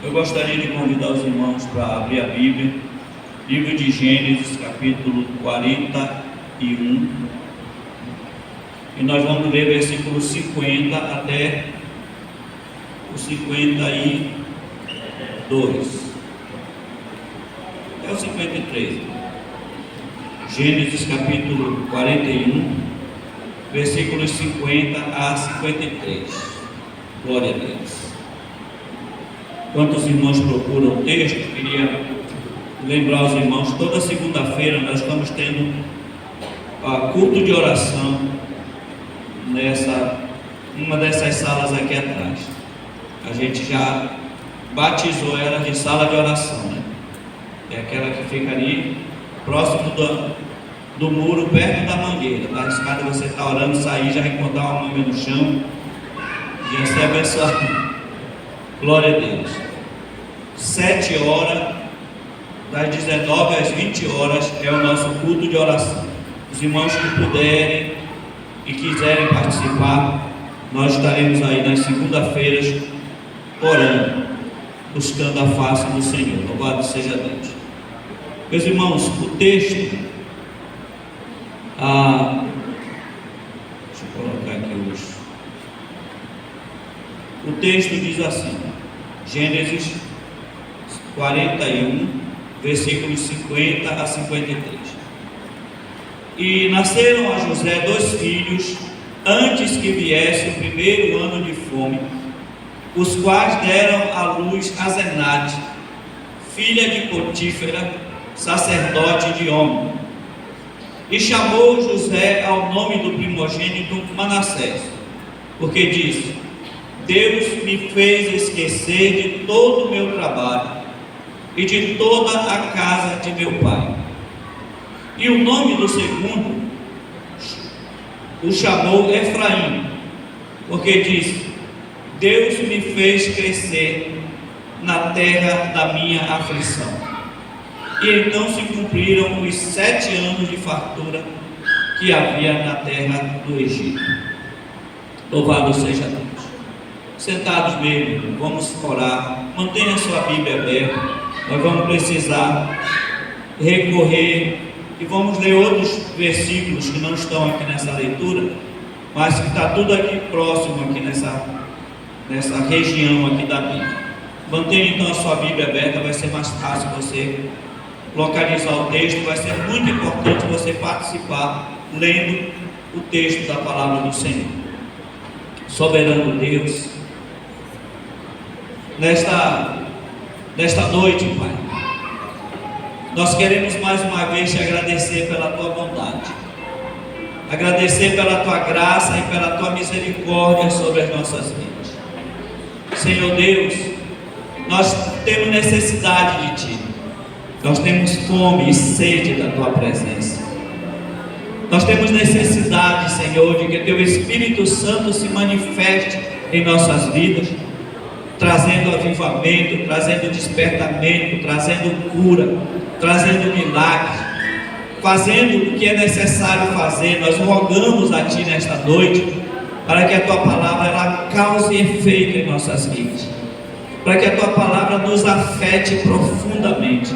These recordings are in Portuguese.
Eu gostaria de convidar os irmãos para abrir a Bíblia, livro de Gênesis, capítulo 41, e nós vamos ler versículo 50 até o 52, até o 53. Gênesis capítulo 41, versículos 50 a 53. Glória a Deus. Enquanto os irmãos procuram o texto, eu queria lembrar os irmãos, toda segunda-feira nós estamos tendo culto de oração uma dessas salas aqui atrás. A gente já batizou ela de sala de oração, né? É aquela que fica ali próximo do muro, perto da mangueira. Está arriscado você estar orando, sair, já encontrar uma manga no chão, já ser abençoado. Glória a Deus. 7 horas, das 19 às 20 horas, é o nosso culto de oração. Os irmãos que puderem e quiserem participar, nós estaremos aí nas segunda-feiras orando, buscando a face do Senhor. Louvado seja Deus. Meus irmãos, o texto, deixa eu colocar aqui hoje. O texto diz assim, Gênesis 41, versículos 50 a 53. E nasceram a José 2 filhos, antes que viesse o primeiro ano de fome, os quais deram à luz a Zenate, filha de Potífera, sacerdote de On. E chamou José ao nome do primogênito Manassés, porque disse: Deus me fez esquecer de todo o meu trabalho e de toda a casa de meu pai. E o nome do segundo o chamou Efraim, porque disse: Deus me fez crescer na terra da minha aflição. E então se cumpriram os 7 anos de fartura que havia na terra do Egito. Louvado seja Deus. Sentados mesmo, vamos orar. Mantenha a sua Bíblia aberta. Nós vamos precisar recorrer e vamos ler outros versículos que não estão aqui nessa leitura, mas que está tudo aqui próximo, aqui nessa região aqui da Bíblia. Mantenha então a sua Bíblia aberta, vai ser mais fácil você localizar o texto. Vai ser muito importante você participar lendo o texto da palavra do Senhor. Soberano Deus, nesta noite, Pai, nós queremos mais uma vez te agradecer pela tua bondade, agradecer pela tua graça e pela tua misericórdia sobre as nossas vidas. Senhor Deus, nós temos necessidade de ti, nós temos fome e sede da tua presença. Nós temos necessidade, Senhor, de que teu Espírito Santo se manifeste em nossas vidas, trazendo avivamento, trazendo despertamento, trazendo cura, trazendo milagres, fazendo o que é necessário fazer. Nós rogamos a ti nesta noite, para que a tua palavra ela cause efeito em nossas vidas, para que a tua palavra nos afete profundamente,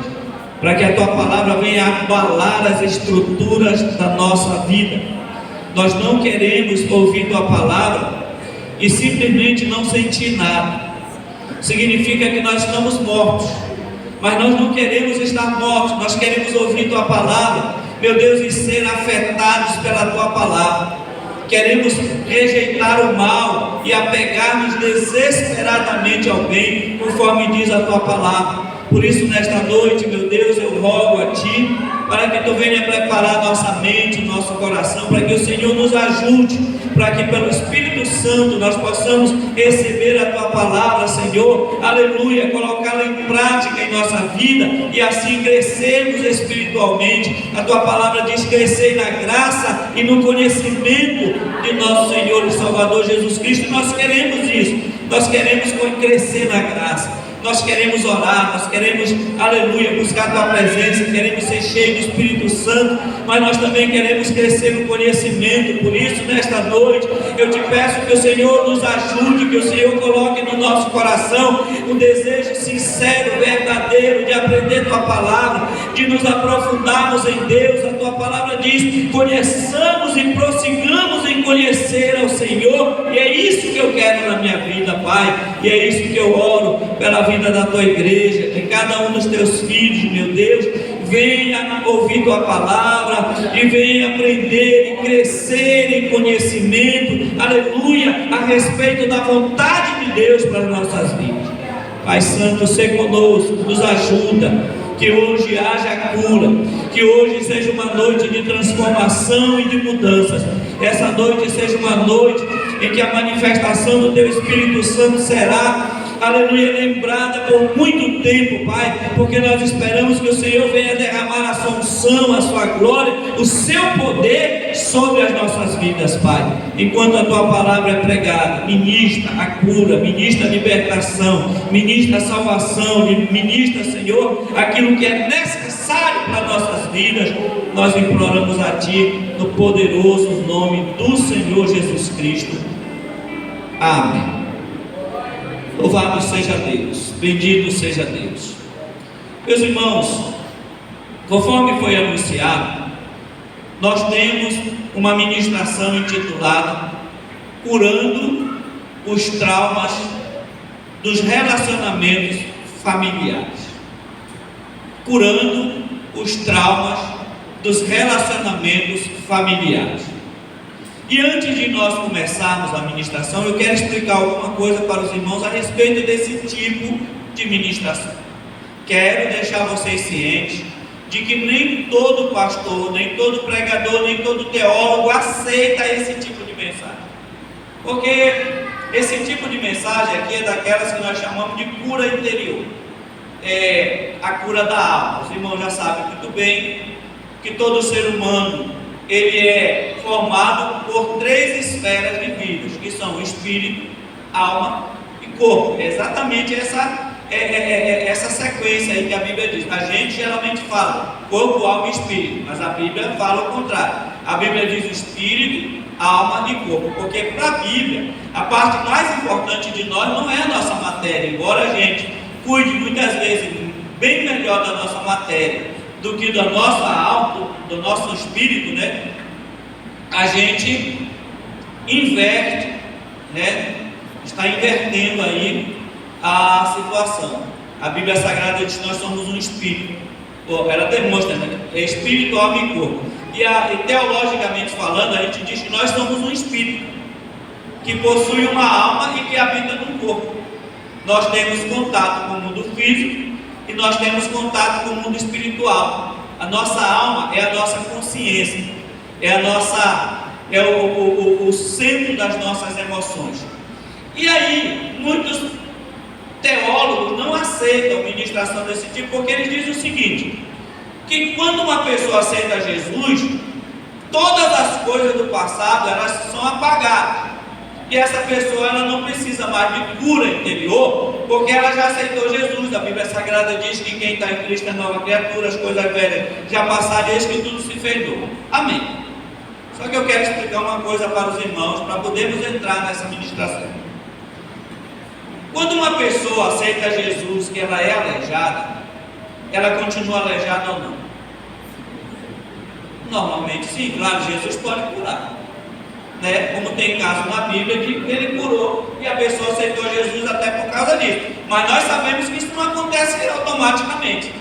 para que a tua palavra venha abalar as estruturas da nossa vida. Nós não queremos ouvir tua palavra e simplesmente não sentir nada. Significa que nós estamos mortos, mas nós não queremos estar mortos. Nós queremos ouvir tua palavra, meu Deus, e ser afetados pela tua palavra. Queremos rejeitar o mal e apegar-nos desesperadamente ao bem, conforme diz a tua palavra. Por isso, nesta noite, meu Deus, eu rogo a ti, para que tu venha preparar nossa mente, nosso coração, para que o Senhor nos ajude, para que pelo Espírito Santo nós possamos receber a tua palavra, Senhor, aleluia, colocá-la em prática em nossa vida e assim crescermos espiritualmente. A tua palavra diz: crescer na graça e no conhecimento de nosso Senhor e Salvador Jesus Cristo. Nós queremos isso, nós queremos crescer na graça. Nós queremos orar, nós queremos, aleluia, buscar a Tua presença, queremos ser cheios do Espírito Santo, mas nós também queremos crescer no conhecimento. Por isso, nesta noite, eu te peço que o Senhor nos ajude, que o Senhor coloque no nosso coração um desejo sincero, verdadeiro, de aprender Tua palavra, de nos aprofundarmos em Deus. A Tua palavra diz: conheçamos e prossigamos em conhecer ao Senhor, e é isso que eu quero na minha vida, Pai, e é isso que eu oro pela vida da Tua igreja, que cada um dos Teus filhos, meu Deus, venha ouvir Tua palavra e venha aprender e crescer em conhecimento, aleluia, a respeito da vontade de Deus para as nossas vidas. Pai Santo, seja conosco, nos ajuda, que hoje haja cura, que hoje seja uma noite de transformação e de mudanças. Essa noite seja uma noite em que a manifestação do Teu Espírito Santo será, aleluia, lembrada por muito tempo, Pai, porque nós esperamos que o Senhor venha derramar a sua unção, a sua glória, o seu poder sobre as nossas vidas, Pai. Enquanto a Tua palavra é pregada, ministra a cura, ministra a libertação, ministra a salvação, ministra, Senhor, aquilo que é necessário para nossas vidas. Nós imploramos a Ti, no poderoso nome do Senhor Jesus Cristo. Amém. Louvado seja Deus, bendito seja Deus. Meus irmãos, conforme foi anunciado, nós temos uma ministração intitulada Curando os Traumas dos Relacionamentos Familiares. Curando os traumas dos relacionamentos familiares. E antes de nós começarmos a ministração, eu quero explicar alguma coisa para os irmãos a respeito desse tipo de ministração. Quero deixar vocês cientes de que nem todo pastor, nem todo pregador, nem todo teólogo aceita esse tipo de mensagem. Porque esse tipo de mensagem aqui é daquelas que nós chamamos de cura interior. É a cura da alma. Os irmãos já sabem muito bem que todo ser humano ele é formado por 3 esferas de vida, que são o espírito, alma e corpo. É exatamente essa sequência aí que a Bíblia diz. A gente geralmente fala corpo, alma e espírito, mas a Bíblia fala o contrário. A Bíblia diz espírito, alma e corpo, porque para a Bíblia a parte mais importante de nós não é a nossa matéria, embora a gente cuide muitas vezes bem melhor da nossa matéria do que da nossa alma, do nosso espírito, né? A gente inverte, né? Está invertendo aí a situação. A Bíblia Sagrada diz que nós somos um espírito. Ela demonstra, né? É espírito, alma e corpo. E teologicamente falando, a gente diz que nós somos um espírito que possui uma alma e que habita num corpo. Nós temos contato com o mundo físico e nós temos contato com o mundo espiritual. A nossa alma é a nossa consciência, é o centro das nossas emoções. E aí, muitos teólogos não aceitam ministração desse tipo, porque eles dizem o seguinte: que quando uma pessoa aceita Jesus, todas as coisas do passado elas são apagadas. E essa pessoa ela não precisa mais de cura interior, porque ela já aceitou Jesus. A Bíblia Sagrada diz que quem está em Cristo é nova criatura, as coisas velhas já passaram, eis que tudo se fez novo. Amém. Só que eu quero explicar uma coisa para os irmãos, para podermos entrar nessa ministração. Quando uma pessoa aceita Jesus, que ela é aleijada, ela continua aleijada ou não? Normalmente sim, claro, Jesus pode curar. Né? Como tem caso na Bíblia de que ele curou e a pessoa aceitou Jesus até por causa disso, mas nós sabemos que isso não acontece automaticamente.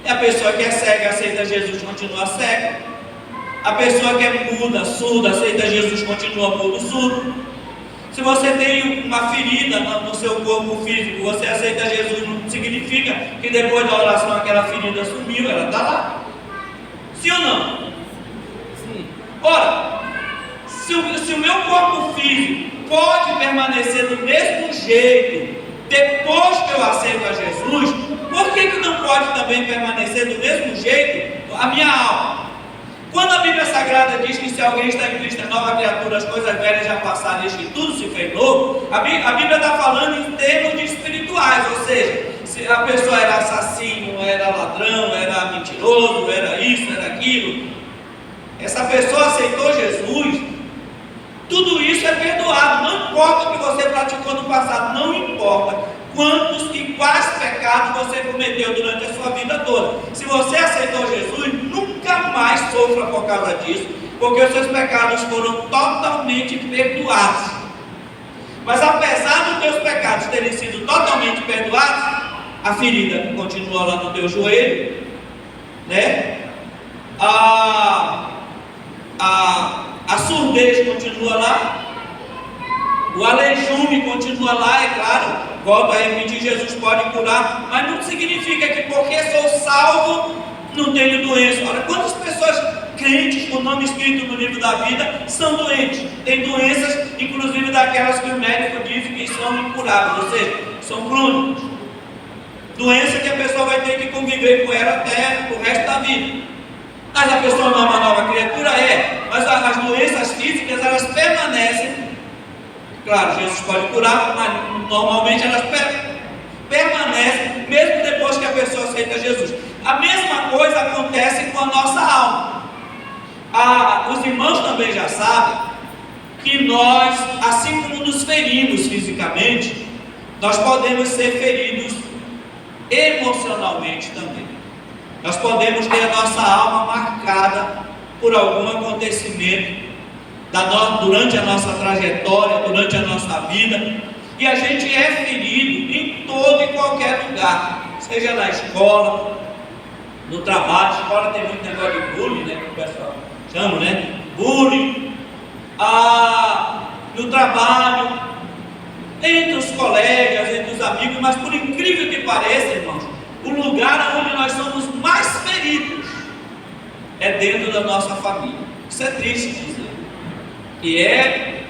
E a pessoa que é cega aceita Jesus, continua cega. A pessoa que é muda, surda, aceita Jesus, continua mudo, surdo. Se você tem uma ferida no seu corpo físico, você aceita Jesus, não significa que depois da oração aquela ferida sumiu, ela está lá. Sim ou não? Sim. Ora, se o meu corpo físico pode permanecer do mesmo jeito depois que eu aceito a Jesus, por que não pode também permanecer do mesmo jeito a minha alma? Quando a Bíblia Sagrada diz que se alguém está em Cristo é nova criatura, as coisas velhas já passaram, e que tudo se fez novo, a Bíblia está falando em termos de espirituais, ou seja, a pessoa era assassino, era ladrão, era mentiroso, era isso, era aquilo. Essa pessoa aceitou Jesus, tudo isso é perdoado. Não importa o que você praticou no passado, não importa quantos e quais pecados você cometeu durante a sua vida toda. Se você aceitou Jesus, nunca mais sofra por causa disso, porque os seus pecados foram totalmente perdoados. Mas apesar dos teus pecados terem sido totalmente perdoados, a ferida continua lá no teu joelho, né? A surdez continua lá, o aleijume continua lá, é claro. Volto a repetir, Jesus pode curar, mas não significa que porque sou salvo não tenho doença. Olha, quantas pessoas crentes com o nome escrito no livro da vida são doentes, tem doenças, inclusive daquelas que o médico diz que são incuráveis, ou seja, são crônicas, doença que a pessoa vai ter que conviver com ela até o resto da vida. Mas a pessoa não é uma nova criatura, mas as doenças físicas, elas permanecem. Claro, Jesus pode curar, mas normalmente elas permanecem mesmo depois que a pessoa aceita Jesus. A mesma coisa acontece com a nossa alma. Os irmãos também já sabem que nós, assim como nos ferimos fisicamente, nós podemos ser feridos emocionalmente também. Nós podemos ter a nossa alma marcada por algum acontecimento durante a nossa trajetória, durante a nossa vida, e a gente é ferido em todo e qualquer lugar, seja na escola, no trabalho. Escola tem muito negócio de bullying, né, que o pessoal chama, né? Bullying, no trabalho, entre os colegas, entre os amigos, mas por incrível que pareça, irmãos, o lugar onde nós somos mais feridos é dentro da nossa família. Isso é triste dizer, e é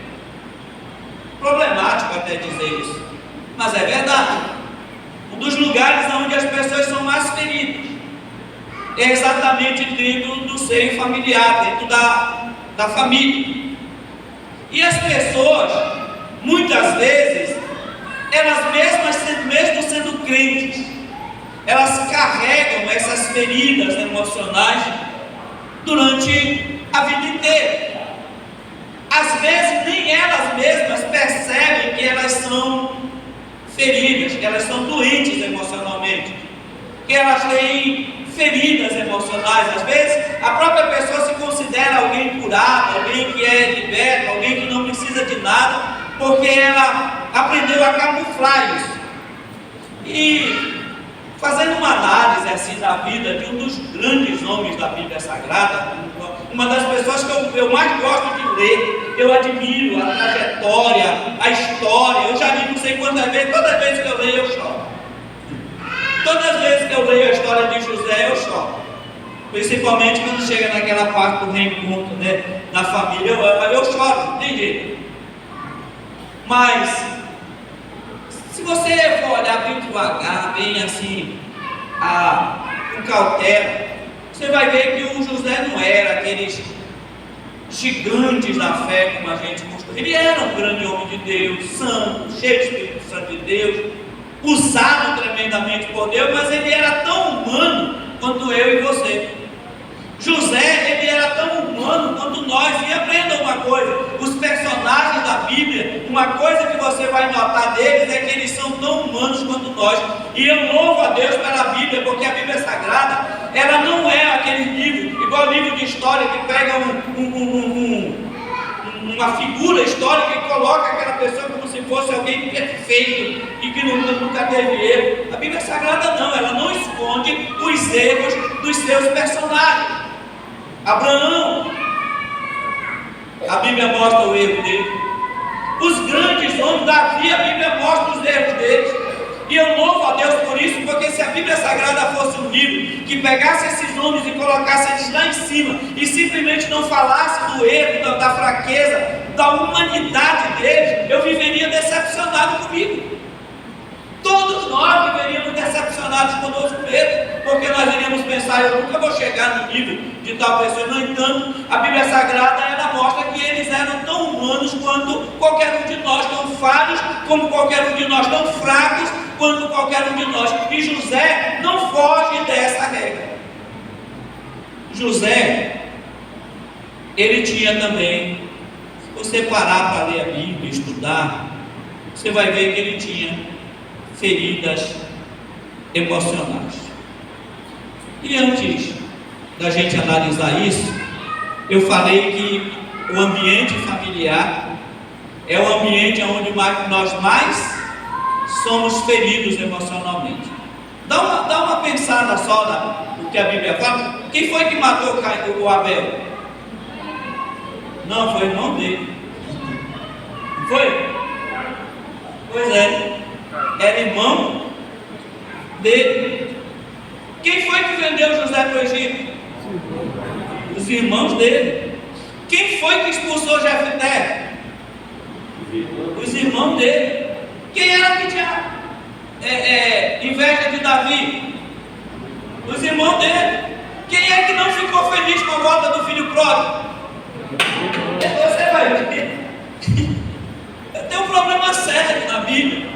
problemático até dizer isso, mas é verdade. Um dos lugares onde as pessoas são mais feridas é exatamente dentro do seio familiar, dentro da família. E as pessoas, muitas vezes, elas mesmo sendo crentes, elas carregam essas feridas emocionais durante a vida inteira. Às vezes nem elas mesmas percebem que elas são feridas, que elas são doentes emocionalmente, que elas têm feridas emocionais. Às vezes a própria pessoa se considera alguém curado, alguém que é liberto, alguém que não precisa de nada, porque ela aprendeu a camuflar isso. E fazendo uma análise assim da vida de um dos grandes homens da Bíblia Sagrada, uma das pessoas que eu mais gosto de ler, eu admiro a trajetória, a história, eu já li não sei quantas vezes, toda vez que eu leio eu choro. Todas as vezes que eu leio a história de José eu choro, principalmente quando chega naquela parte do reencontro, né, na família, eu choro, não tem jeito. Mas se você for olhar bem devagar, bem assim, com cautela, você vai ver que o José não era aqueles gigantes da fé como a gente costuma. Ele era um grande homem de Deus, santo, cheio do Espírito Santo de Deus, usado tremendamente por Deus, mas ele era tão humano quanto eu e você. José, ele era tão humano quanto nós. E aprenda uma coisa: os personagens da Bíblia, uma coisa que você vai notar deles é que eles são tão humanos quanto nós. E eu louvo a Deus pela Bíblia, porque a Bíblia Sagrada, ela não é aquele livro, igual livro de história, que pega uma figura histórica e coloca aquela pessoa como se fosse alguém perfeito e que nunca teve erro. A Bíblia Sagrada não, ela não esconde os erros dos seus personagens. Abraão, a Bíblia mostra o erro dele. Os grandes homens, Davi, a Bíblia mostra os erros deles. E eu louvo a Deus por isso, porque se a Bíblia Sagrada fosse um livro que pegasse esses homens e colocasse eles lá em cima e simplesmente não falasse do erro, da fraqueza, da humanidade deles, eu viveria decepcionado comigo. Todos nós viveríamos decepcionados conosco mesmo, porque nós iríamos pensar: eu nunca vou chegar no nível de tal pessoa. No entanto, a Bíblia Sagrada, ela mostra que eles eram tão humanos quanto qualquer um de nós, tão falhos como qualquer um de nós, tão fracos quanto qualquer um de nós. E José não foge dessa regra. José, ele tinha também, se você parar para ler a Bíblia, estudar, você vai ver que ele tinha feridas emocionais. E antes da gente analisar isso, eu falei que o ambiente familiar é o ambiente onde nós mais somos feridos emocionalmente. Dá uma pensada só no que a Bíblia fala. Quem foi que matou o Abel? Não, foi o irmão dele. Foi? Pois é, era irmão dele. Quem foi que vendeu José para o Egito? Os irmãos dele. Quem foi que expulsou Jefté? Os irmãos dele. Quem era que tinha inveja de Davi? Os irmãos dele. Quem é que não ficou feliz com a volta do filho pródigo? Você vai ver. Tem um problema sério na Bíblia.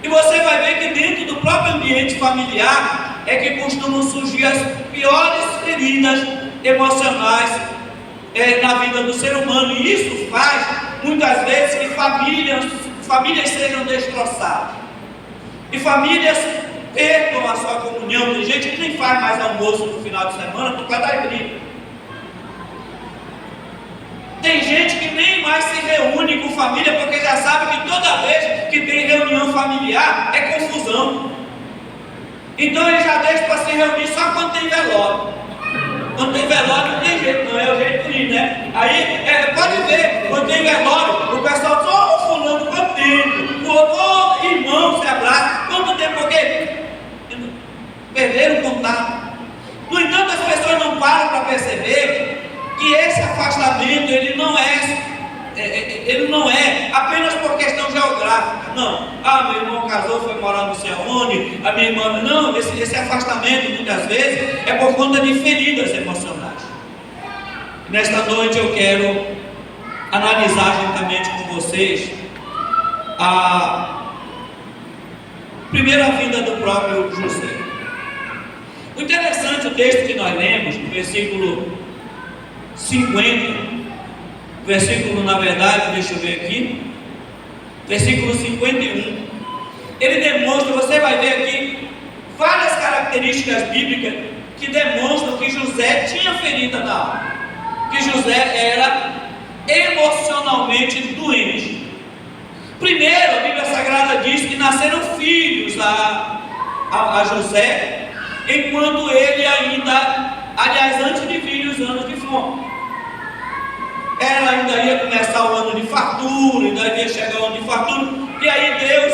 E você vai ver que dentro do próprio ambiente familiar é que costumam surgir as piores feridas emocionais na vida do ser humano. E isso faz, muitas vezes, que famílias sejam destroçadas. E famílias percam a sua comunhão. Tem gente que nem faz mais almoço no final de semana por causa da briga. Tem gente que nem mais se reúne com família porque já sabe que toda vez que tem reunião familiar é confusão. Então ele já deixa para se reunir só quando tem velório. Quando tem velório não tem jeito, não é o jeito de ir, né? Aí pode ver, quando tem velório, o pessoal diz, ô fulano, quanto tempo? O outro, irmão, se abraça, quanto tempo? Porque perderam o contato. No entanto, as pessoas não param para perceber que esse afastamento ele não é apenas por questão geográfica. Não, meu irmão casou, foi morar não sei aonde, a minha irmã. Não, esse afastamento muitas vezes é por conta de feridas emocionais. Nesta noite eu quero analisar juntamente com vocês a primeira vinda do próprio José. O interessante, o texto que nós lemos, no versículo 50, versículo, na verdade, deixa eu ver aqui, versículo 51, ele demonstra, você vai ver aqui, várias características bíblicas que demonstram que José tinha ferida na alma, que José era emocionalmente doente. Primeiro, a Bíblia Sagrada diz que nasceram filhos a José, enquanto ele ainda, aliás, antes de vir os anos de fome. Ela ainda ia começar o ano de fartura, ainda ia chegar o ano de fartura, e aí Deus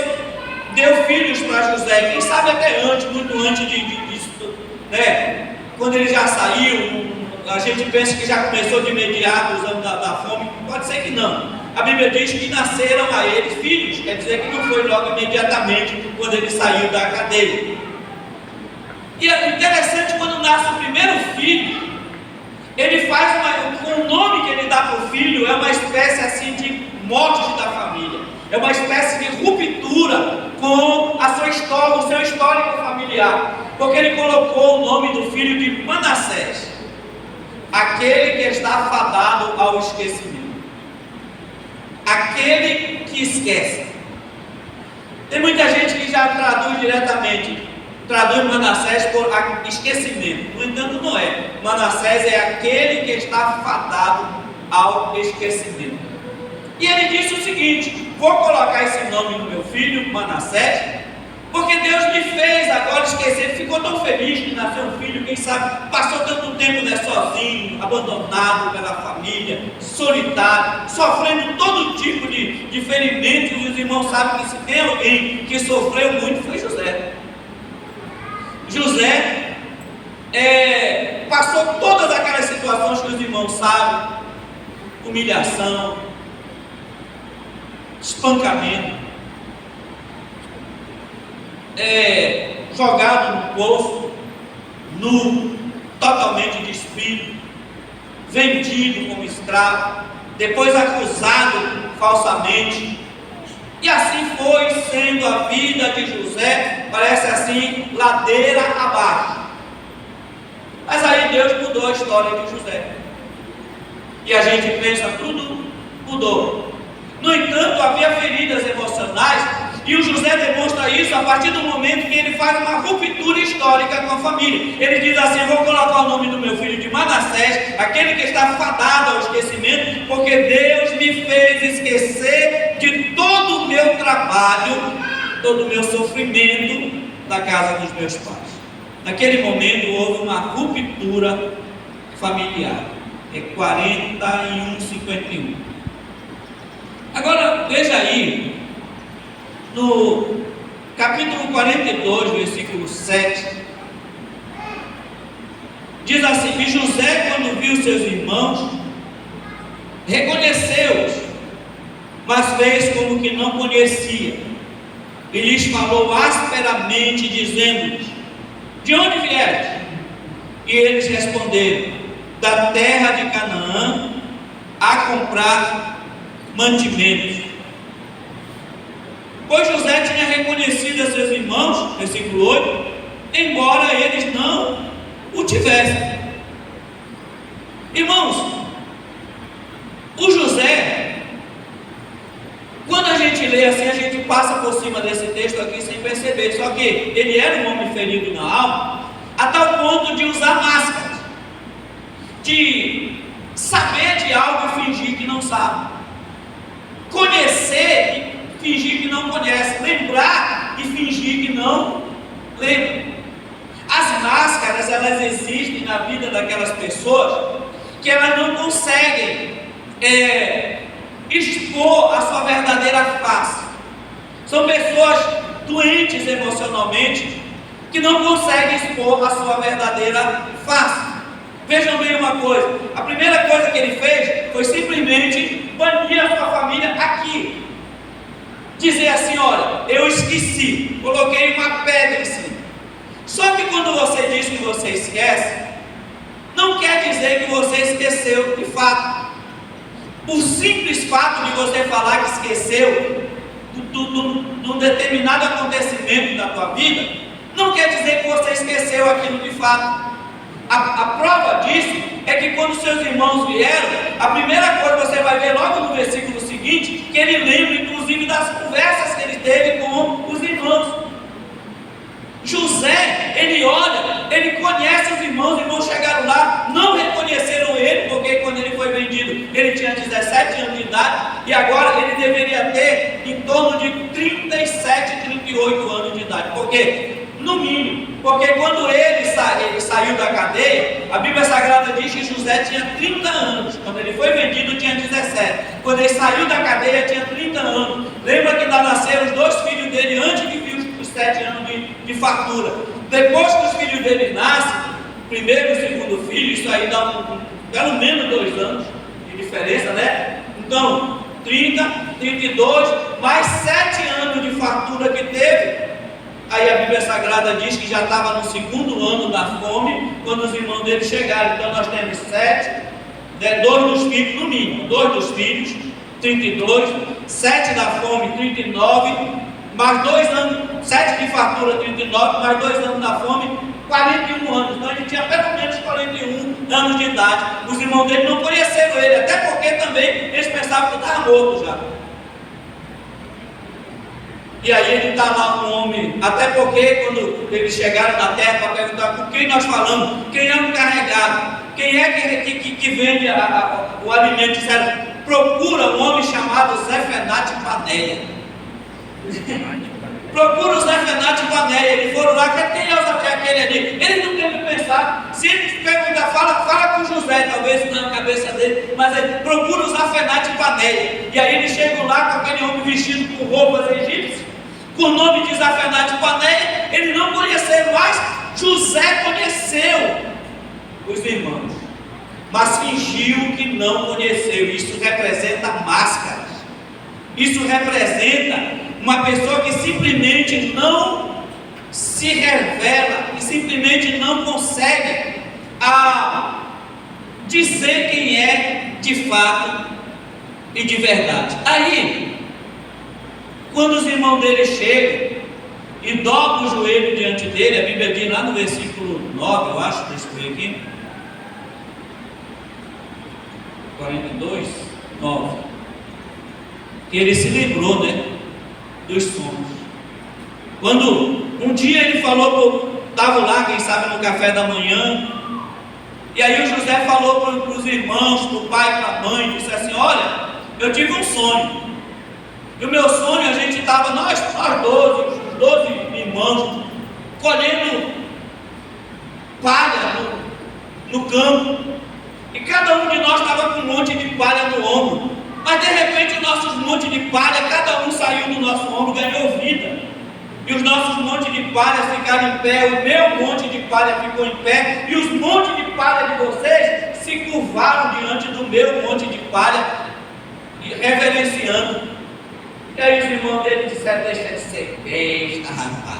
deu filhos para José, quem sabe até antes, muito antes disso, né? Quando ele já saiu, a gente pensa que já começou de imediato os anos da fome, pode ser que não. A Bíblia diz que nasceram a eles filhos, quer dizer que não foi logo imediatamente quando ele saiu da cadeia. E é interessante, quando nasce o primeiro filho, ele faz com o nome que ele dá para o filho, é uma espécie assim de morte da família, é uma espécie de ruptura com a sua história, o seu histórico familiar, porque ele colocou o nome do filho de Manassés, aquele que está fadado ao esquecimento, aquele que esquece. Tem muita gente que já traduz diretamente, traduz Manassés por esquecimento. No entanto, não é. Manassés é aquele que está fadado ao esquecimento. E ele disse o seguinte: vou colocar esse nome no meu filho, Manassés, porque Deus me fez agora esquecer. Ele ficou tão feliz que nasceu um filho, quem sabe, passou tanto tempo sozinho, abandonado pela família, solitário, sofrendo todo tipo de ferimentos. E os irmãos sabem que se tem alguém que sofreu muito, foi José. José passou todas aquelas situações que os irmãos sabem: humilhação, espancamento, jogado no poço, nu, totalmente despido, vendido como escravo, depois acusado falsamente. E assim foi sendo a vida de José parece assim, ladeira abaixo. Mas aí Deus mudou a história de José. E a gente pensa, tudo mudou. No entanto, havia feridas emocionais, e o José demonstra isso a partir do momento que ele faz uma ruptura histórica com a família. Ele diz assim: vou colocar o nome do meu filho de Manassés, aquele que está fadado ao esquecimento, porque Deus me fez esquecer de todo o meu trabalho, todo o meu sofrimento na casa dos meus pais. Naquele momento houve uma ruptura familiar. É 41:51. Agora veja aí, no capítulo 42, versículo 7, diz assim: e José, quando viu seus irmãos, reconheceu-os, mas fez como que não conhecia, e lhes falou asperamente, dizendo-lhes: de onde vieres? E eles responderam: da terra de Canaã, a comprar mantimentos. Pois José tinha reconhecido a seus irmãos, versículo 8, embora eles não o tivessem. Irmãos, o José, quando a gente lê assim, a gente passa por cima desse texto aqui sem perceber. Só que ele era um homem ferido na alma, a tal ponto de usar máscaras, de saber de algo e fingir que não sabe, conhecer e fingir que não conhece, lembrar e fingir que não lembra. As máscaras, elas existem na vida daquelas pessoas que elas não conseguem expor a sua verdadeira face. São pessoas doentes emocionalmente que não conseguem expor a sua verdadeira face. Vejam bem uma coisa: a primeira coisa que ele fez foi simplesmente banir a sua família aqui, dizer assim: olha, eu esqueci, coloquei uma pedra em cima. Só que quando você diz que você esquece, não quer dizer que você esqueceu de fato. O simples fato de você falar que esqueceu de um determinado acontecimento da tua vida, não quer dizer que você esqueceu aquilo de fato. A prova disso é que quando seus irmãos vieram, a primeira coisa você vai ver logo no versículo seguinte, que ele lembra inclusive das conversas que ele teve com os irmãos. José, ele olha, ele conhece os irmãos chegaram lá, não reconheceram ele, porque quando ele foi vendido, ele tinha 17 anos de idade, e agora ele deveria ter em torno de 37, 38 anos de idade. Por quê? No mínimo, porque quando ele saiu da cadeia, a Bíblia Sagrada diz que José tinha 30 anos, quando ele foi vendido tinha 17, quando ele saiu da cadeia tinha 30 anos. Lembra que ainda nasceram os dois filhos dele antes de vir os 7 anos de fartura. Depois que os filhos dele nascem, primeiro e segundo filho, isso aí dá pelo menos 2 anos de diferença, né? Então, 30, 32, mais 7 anos de fartura que teve. Aí a Bíblia Sagrada diz que já estava no segundo ano da fome, quando os irmãos dele chegaram. Então nós temos 7, 2 dos filhos, no mínimo, 2 dos filhos, 32, 7 da fome, 39, mais 2 anos, 7 de fartura, 39, mais 2 anos da fome, 41 anos. Então ele tinha pelo menos 41 anos de idade. Os irmãos dele não conheceram ele, até porque também eles pensavam que estava morto já. E aí ele está lá, um homem, até porque quando eles chegaram na terra para perguntar com quem nós falamos, quem é o encarregado, quem é que vende o alimento, disseram: procura um homem chamado Zefenate Paneia. Procura o Zefenate Paneia. Eles foram lá, quem é aquele ali? Ele não teve que pensar. Se ele perguntar, fala com José, talvez na cabeça dele, mas ele procura o Zefenate Paneia. E aí eles chegam lá com aquele homem vestido com roupas egípcias, com o nome de Zefenate Paneia. Eles não conheceram, mas José conheceu os irmãos, mas fingiu que não conheceu. Isso representa máscaras. Isso representa uma pessoa que simplesmente não se revela e simplesmente não consegue dizer quem é de fato e de verdade. Aí, quando os irmãos dele chegam, e dobra o joelho diante dele. A Bíblia diz lá no versículo 9, eu acho, deixa eu ver aqui, 42, 9, que ele se lembrou, né, dos sonhos. Quando um dia ele falou, estava lá, quem sabe no café da manhã, e aí o José falou para os irmãos, para o pai, para a mãe, disse assim: olha, eu tive um sonho, e o meu sonho, a gente estava, nós 12 irmãos, colhendo palha no campo, e cada um de nós estava com um monte de palha no ombro, mas de repente nossos montes de palha, cada um saiu do nosso ombro, ganhou vida, e os nossos montes de palha ficaram em pé, o meu monte de palha ficou em pé, e os montes de palha de vocês se curvaram diante do meu monte de palha, reverenciando. E aí os irmãos dele disseram: deixa de ser besta, rapaz.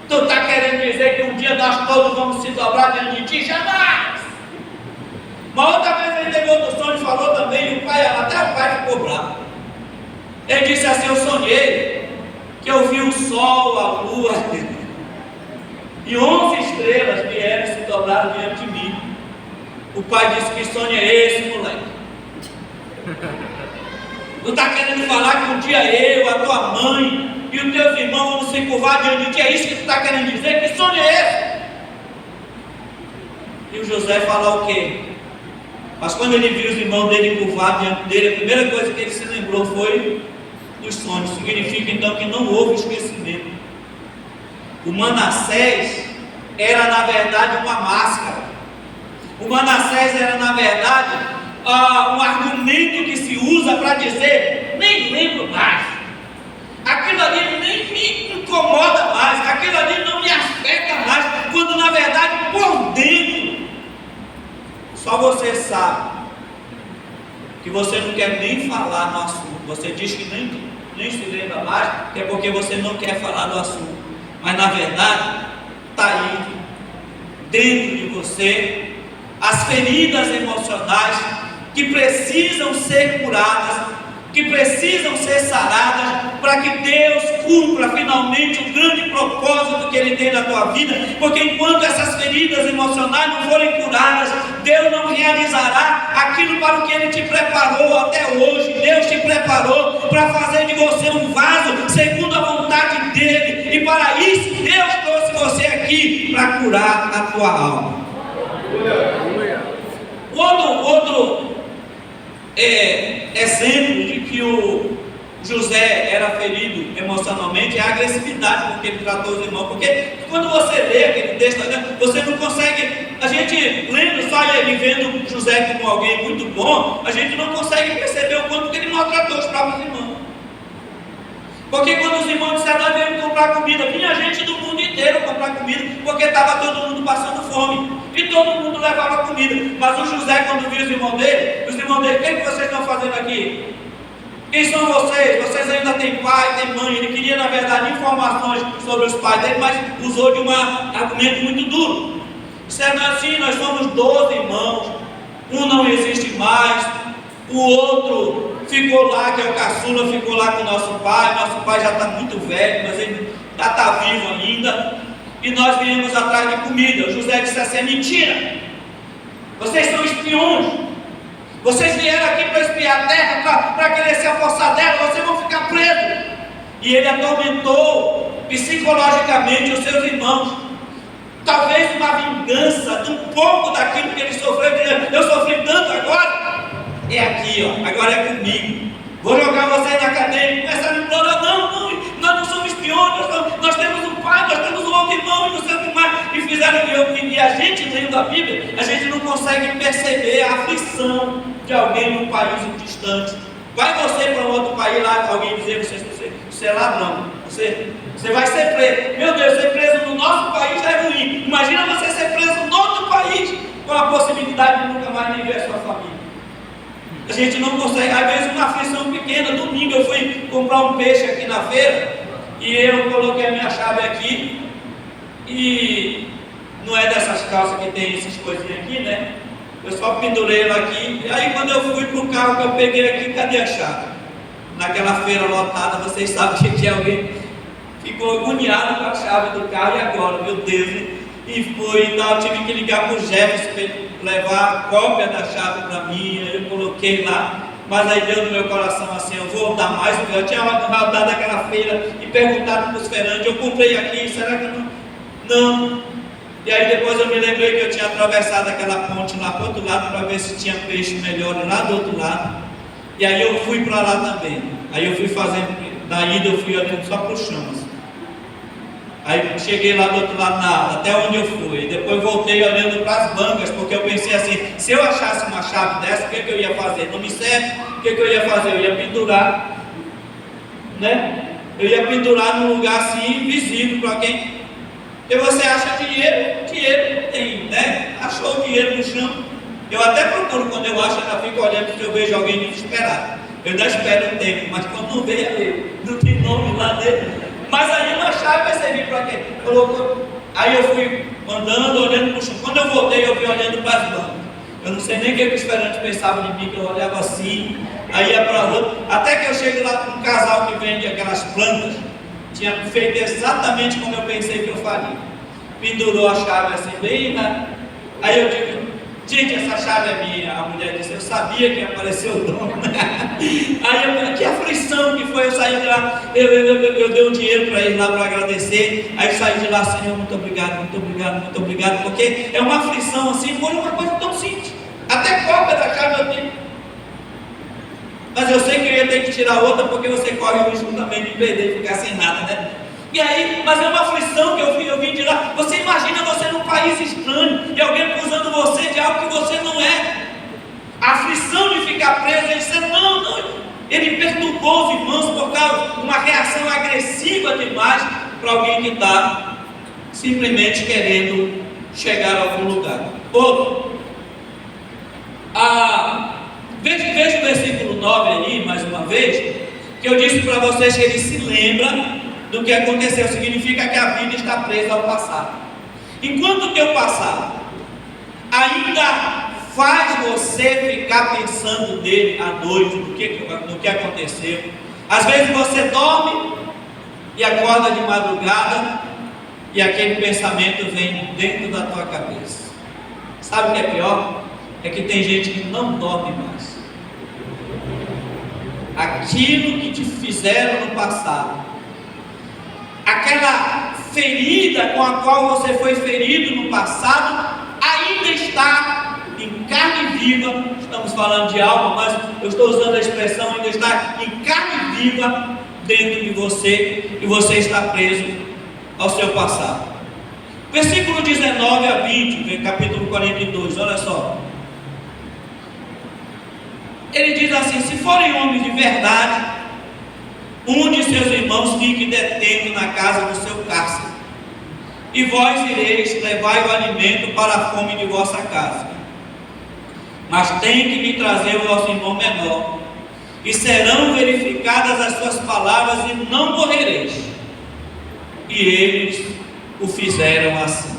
Tu está querendo dizer que um dia nós todos vamos se dobrar diante de ti? Jamais! Uma outra vez ele teve outro sonho e falou também, e até o pai ficou bravo. Ele disse assim: eu sonhei que eu vi o sol, a lua e 11 estrelas vieram e se dobraram diante de mim. O pai disse: que sonho é esse, moleque? Tu está querendo falar que um dia eu, a tua mãe e os teus irmãos vão se curvar diante de ti? É isso que tu está querendo dizer? Que sonho é esse? E o José fala o quê? Mas quando ele viu os irmãos dele curvar diante dele, a primeira coisa que ele se lembrou foi dos sonhos. Significa então que não houve esquecimento. O Manassés era na verdade uma máscara. O Manassés era na verdade um argumento que se usa para dizer: nem lembro mais, aquilo ali nem me incomoda mais, aquilo ali não me afeta mais, quando na verdade por dentro só você sabe que você não quer nem falar no assunto. Você diz que nem se lembra mais, que é porque você não quer falar do assunto, mas na verdade está aí dentro de você as feridas emocionais que precisam ser curadas, que precisam ser saradas, para que Deus cumpra finalmente o grande propósito que Ele tem na tua vida, porque enquanto essas feridas emocionais não forem curadas, Deus não realizará aquilo para o que Ele te preparou até hoje. Deus te preparou para fazer de você um vaso segundo a vontade dEle, e para isso Deus trouxe você aqui para curar a tua alma. Outro exemplo de que o José era ferido emocionalmente é a agressividade com que ele tratou os irmãos, porque quando você lê aquele texto, você não consegue, a gente lendo só ele vendo José como alguém muito bom, a gente não consegue perceber o quanto que ele maltratou os próprios irmãos. Porque quando os irmãos disseram: nós viemos comprar comida, vinha gente do mundo inteiro comprar comida, porque estava todo mundo passando fome, e todo mundo levava comida. Mas o José, quando viu os irmãos dele: o que vocês estão fazendo aqui? Quem são vocês? Vocês ainda têm pai, têm mãe. Ele queria na verdade informações sobre os pais dele, mas usou de um argumento muito duro. Disseram assim: nós somos 12 irmãos, um não existe mais, o outro ficou lá, que é o caçula, ficou lá com o nosso pai já está muito velho, mas ele já está vivo ainda, e nós viemos atrás de comida. O José disse assim: é mentira, vocês são espiões, vocês vieram aqui para espiar a terra, para querer se apossar dela, vocês vão ficar presos. E ele atormentou psicologicamente os seus irmãos, talvez uma vingança de um pouco daquilo que ele sofreu, dizendo: eu sofri tanto, agora é aqui, ó, agora é comigo, vou jogar vocês na cadeia. E começaram a implorar: não, nós não somos espiões, nós temos um pai, nós temos um outro irmão, e não sei o que mais. E fizeram, e a gente lendo a Bíblia, a gente não consegue perceber a aflição de alguém num país distante. Vai você para um outro país lá, alguém dizer: você é ladrão, você vai ser preso. Meu Deus, ser preso no nosso país já é ruim, imagina você ser preso no outro país, com a possibilidade de nunca mais nem ver a sua família. A gente não consegue, às vezes uma aflição pequena. Domingo eu fui comprar um peixe aqui na feira, e eu coloquei a minha chave aqui, e não é dessas calças que tem essas coisinhas aqui, né? Eu só pendurei ela aqui, e aí quando eu fui para o carro que eu peguei aqui, cadê a chave? naquela feira lotada, vocês sabem que alguém ficou agoniado com a chave do carro, e agora, meu Deus, e foi e tal, tive que ligar para o Jefferson para ele levar a cópia da chave para mim, aí eu coloquei lá, mas aí deu no meu coração assim, eu vou dar mais, eu tinha rodado aquela feira e perguntado para os feirantes, eu comprei aqui, será que não? Não. E aí depois eu me lembrei que eu tinha atravessado aquela ponte lá para o outro lado, para ver se tinha peixe melhor lá do outro lado, e aí eu fui para lá também, aí eu fui fazendo, na ida eu fui olhando só para o chão, assim. Aí cheguei lá do outro lado na aula, até onde eu fui, e depois voltei olhando para as bancas, porque eu pensei assim, se eu achasse uma chave dessa, o que eu ia fazer? Não me serve, o que eu ia fazer? Eu ia pendurar, né? Eu ia pendurar num lugar assim, invisível para quem? Porque você acha dinheiro tem, né? Achou o dinheiro no chão. Eu até procuro, quando eu acho, ainda fico olhando, se eu vejo alguém desesperado. Eu ainda espero um tempo, mas quando não veio ali, não tem nome lá dele. Mas aí uma chave vai servir para quê? Aí eu fui andando, olhando para o chão. Quando eu voltei, eu vi olhando para as bancas. Eu não sei nem o que os esperantes pensavam de mim, que eu olhava assim, aí ia para outro. Até que eu chego lá com um casal que vende aquelas plantas, tinha feito exatamente como eu pensei que eu faria. Pendurou a chave assim, bem na... Aí eu digo, gente, essa chave é minha. A mulher disse, eu sabia que ia aparecer o dono. Aí eu, que aflição que foi, eu saí de lá, eu dei um dinheiro para ir lá para agradecer. Aí eu saí de lá, Senhor, muito obrigado, muito obrigado, muito obrigado, porque é uma aflição assim, foi uma coisa tão simples. Até cópia da chave eu tenho. Mas eu sei que eu ia ter que tirar outra, porque você corre o risco também de perder e ficar sem nada, né? E aí, mas é uma aflição que eu vim de lá. Você imagina você num país estranho e alguém acusando você de algo que você não é. A aflição de ficar preso, ele disse, não. Ele perturbou os irmãos por causa de uma reação agressiva demais para alguém que está simplesmente querendo chegar a algum lugar. Outro. Veja o versículo 9 aí, mais uma vez, que eu disse para vocês que ele se lembra do que aconteceu. Significa que a vida está presa ao passado. Enquanto o teu passado ainda faz você ficar pensando nele à noite, no que aconteceu, às vezes você dorme e acorda de madrugada e aquele pensamento vem dentro da tua cabeça. Sabe o que é pior? É que tem gente que não dorme mais. Aquilo que te fizeram no passado, aquela ferida com a qual você foi ferido no passado, ainda está em carne viva. Estamos falando de alma, mas eu estou usando a expressão, ainda está em carne viva dentro de você, e você está preso ao seu passado. Versículo 19 a 20, capítulo 42, olha só. Ele diz assim: se forem homens de verdade, um de seus irmãos fique detento na casa do seu cárcere, e vós ireis, levai o alimento para a fome de vossa casa. Mas tem que me trazer o vosso irmão menor, e serão verificadas as suas palavras, e não morrereis. E eles o fizeram assim.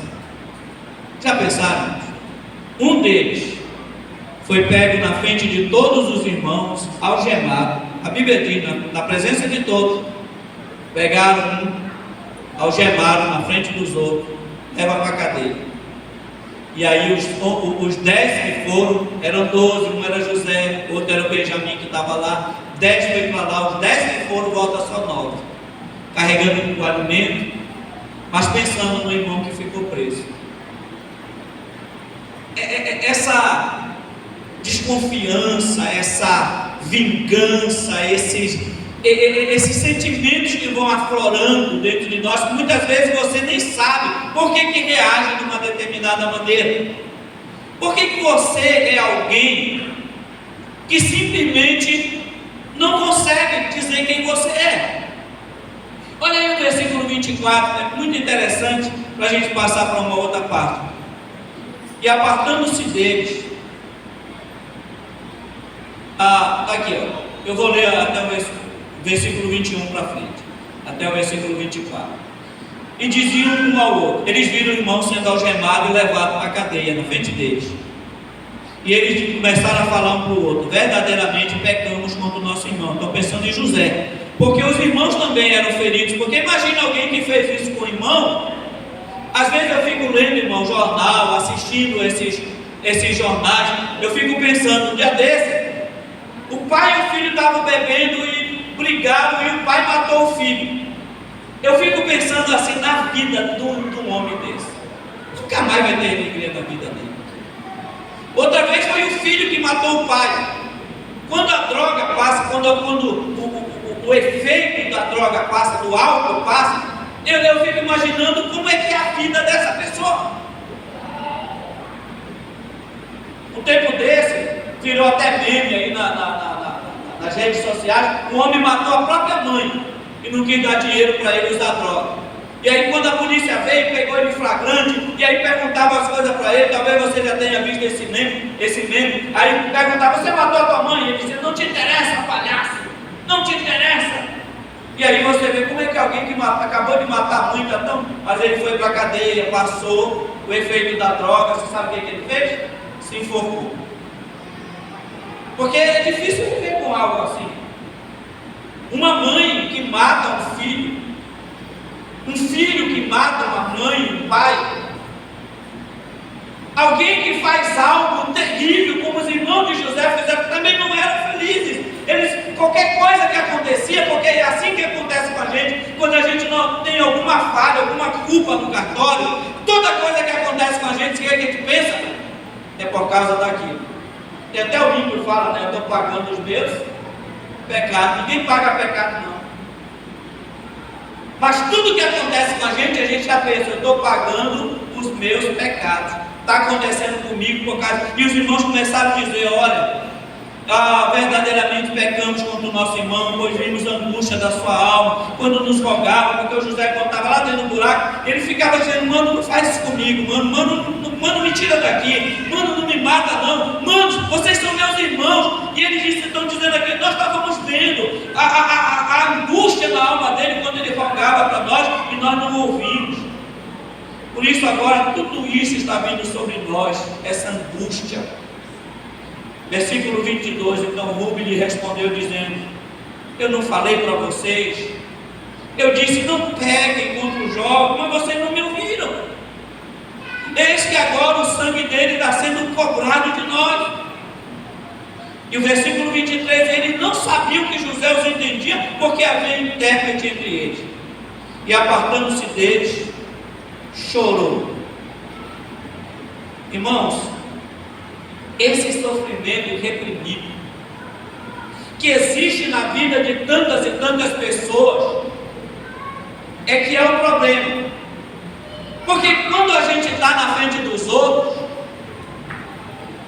Já pensaram? Um deles foi pego na frente de todos os irmãos, algemado. A Bíblia diz, na presença de todos, pegaram um, algemaram na frente dos outros, levaram para a cadeia. E aí os 10 que foram, eram 12, um era José, outro era o Benjamim que estava lá, 10 foi para lá, os 10 que foram, volta só 9, carregando o alimento, mas pensando no irmão que ficou preso. Essa desconfiança, essa vingança, esses sentimentos que vão aflorando dentro de nós, muitas vezes você nem sabe por que reage de uma determinada maneira. Por que você é alguém que simplesmente não consegue dizer quem você é? Olha aí o versículo 24, é muito interessante para a gente passar para uma outra parte. E apartando-se deles, aqui ó, eu vou ler até o versículo 21 para frente, até o versículo 24. E diziam um ao outro, eles viram o irmão sendo algemado e levado para a cadeia na frente deles. E eles começaram a falar um para o outro: verdadeiramente pecamos contra o nosso irmão. Estou pensando em José, porque os irmãos também eram feridos. Porque imagina alguém que fez isso com o irmão. Às vezes eu fico lendo, irmão, jornal, assistindo esses jornais. Eu fico pensando, um dia desse, o pai e o filho estavam bebendo e brigaram, e o pai matou o filho. Eu fico pensando assim na vida de um homem desse. Nunca mais vai ter alegria na vida dele. Outra vez foi o filho que matou o pai. Quando a droga passa, quando o efeito da droga passa, do álcool passa, eu fico imaginando como é que é a vida dessa pessoa. Um tempo desse, virou até meme aí nas redes sociais, um homem matou a própria mãe e não quis dar dinheiro para ele usar droga. E aí quando a polícia veio, pegou ele em flagrante, e aí perguntava as coisas para ele. Talvez você já tenha visto esse meme. Aí perguntava: você matou a tua mãe? E ele dizia: não te interessa, palhaço, não te interessa. E aí você vê como é que alguém que acabou de matar a mãe, mas ele foi para a cadeia, passou o efeito da droga. Você sabe o que ele fez? Se enforcou. Porque é difícil viver com algo assim. Uma mãe que mata um filho que mata uma mãe, um pai, alguém que faz algo terrível, como os irmãos de José fizeram, também não eram felizes. Qualquer coisa que acontecia, porque é assim que acontece com a gente, quando a gente não tem alguma falha, alguma culpa no cartório, toda coisa que acontece com a gente, o que a gente pensa? É por causa daquilo. E até o livro fala, né? Eu estou pagando os meus pecados. Ninguém paga pecado, não. Mas tudo que acontece com a gente já pensa: eu estou pagando os meus pecados. Está acontecendo comigo por causa. E os irmãos começaram a dizer: olha, verdadeiramente pecamos contra o nosso irmão, pois vimos a angústia da sua alma quando nos rogava. Porque o José, quando estava lá dentro do buraco, ele ficava dizendo: mano, não faz isso comigo, mano, me tira daqui, mano, não me mata não, mano, vocês são meus irmãos. E eles estão dizendo aqui: nós estávamos vendo a angústia na alma dele quando ele rogava para nós, e nós não ouvimos. Por isso agora tudo isso está vindo sobre nós, essa angústia. Versículo 22, então Rubem lhe respondeu dizendo: eu não falei para vocês, eu disse: não peguem contra o jovem, mas vocês não me ouviram. Eis que agora o sangue dele está sendo cobrado de nós. E o versículo 23, eles não sabiam que José os entendia, porque havia intérprete entre eles. E apartando-se deles, chorou. Irmãos, esse sofrimento reprimido que existe na vida de tantas e tantas pessoas é que é o problema. Porque quando a gente está na frente dos outros,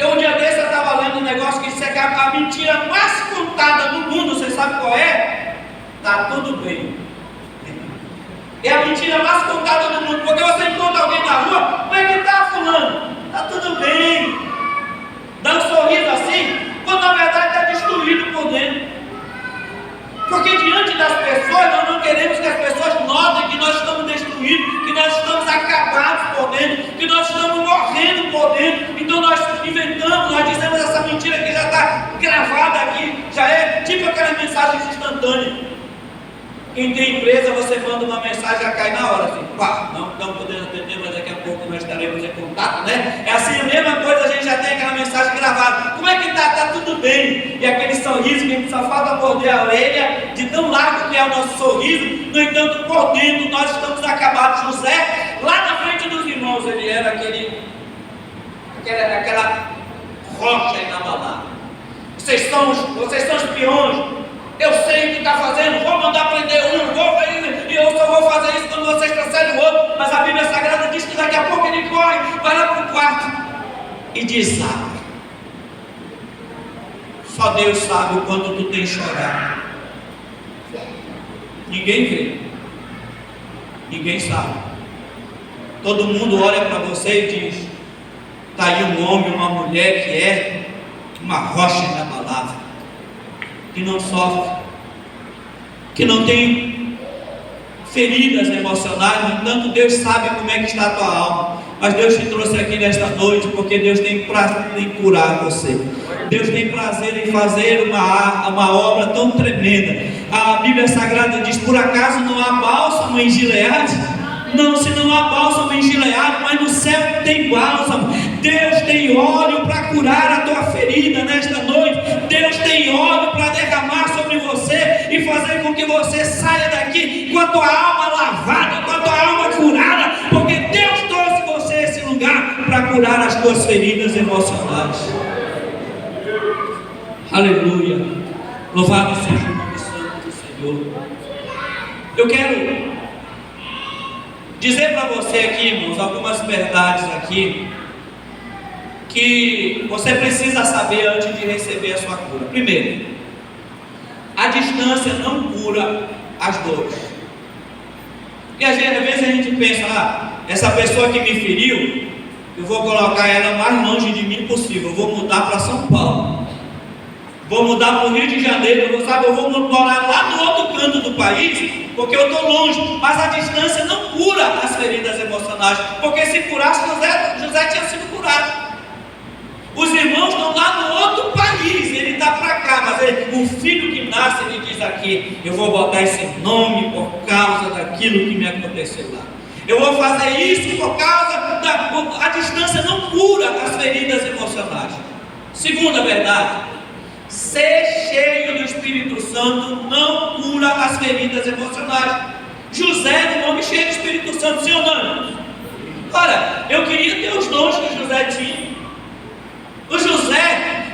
um dia desse eu estava lendo um negócio que disse que a mentira mais contada do mundo, você sabe qual é? Está tudo bem. É a mentira mais contada do mundo. Porque você encontra alguém na rua: como é que está, fulano? Está tudo bem. Dá um sorriso assim, quando na verdade está destruído por dentro. Porque diante das pessoas, nós não queremos que as pessoas notem que nós estamos destruídos, que nós estamos acabados por dentro, que nós estamos morrendo por dentro. Então nós inventamos, nós dizemos essa mentira que já está gravada aqui, já é tipo aquelas mensagens instantâneas. Quem tem empresa, você manda uma mensagem, já cai na hora, assim: pá, não estamos podendo atender, mas daqui a pouco nós estaremos em contato, né? É assim a mesma coisa, a gente já tem aquela mensagem gravada. Como é que está? Está tudo bem. E aquele sorriso que a gente só falta morder a orelha, de tão largo que é o nosso sorriso. No entanto, por dentro, nós estamos acabados. José, lá na frente dos irmãos, ele era aquela rocha inabalável. Vocês são espiões. Eu sei o que está fazendo, vou mandar prender um, e eu só vou fazer isso quando vocês trouxerem o outro. Mas a Bíblia Sagrada diz que daqui a pouco ele corre, vai lá para o quarto e desaba. Só Deus sabe o quanto tu tens chorado. Ninguém vê, ninguém sabe. Todo mundo olha para você e diz: está aí um homem, uma mulher que é uma rocha inabalável, que não sofre, que não tem feridas emocionais. No entanto, Deus sabe como é que está a tua alma. Mas Deus te trouxe aqui nesta noite porque Deus tem prazer em curar você. Deus tem prazer em fazer uma obra tão tremenda. A Bíblia Sagrada diz: por acaso não há bálsamo em Gileade? Não, se não há bálsamo em Gileade, mas no céu tem bálsamo. Deus tem óleo para curar a tua ferida nesta noite. Deus tem óleo para derramar sobre você e fazer com que você saia daqui com a tua alma lavada, com a tua alma curada, porque Deus trouxe você a esse lugar para curar as tuas feridas emocionais. Aleluia. Louvado seja o nome santo do Senhor. Eu quero dizer para você aqui, irmãos, algumas verdades aqui que você precisa saber antes de receber a sua cura. Primeiro, a distância não cura as dores. E às vezes a gente pensa: essa pessoa que me feriu, eu vou colocar ela mais longe de mim possível, eu vou mudar para São Paulo, vou mudar para o Rio de Janeiro, eu vou morar lá no outro canto do país, porque eu estou longe. Mas a distância não cura as feridas emocionais, porque se curasse, José tinha sido curado. Os irmãos estão lá no outro país, ele está para cá, mas o filho que nasce, ele diz aqui: eu vou botar esse nome por causa daquilo que me aconteceu lá. Eu vou fazer isso por causa a distância não cura as feridas emocionais. Segunda verdade: ser cheio do Espírito Santo não cura as feridas emocionais. José era um homem cheio do Espírito Santo, sim ou não? Ora, eu queria ter os dons que José tinha. O José,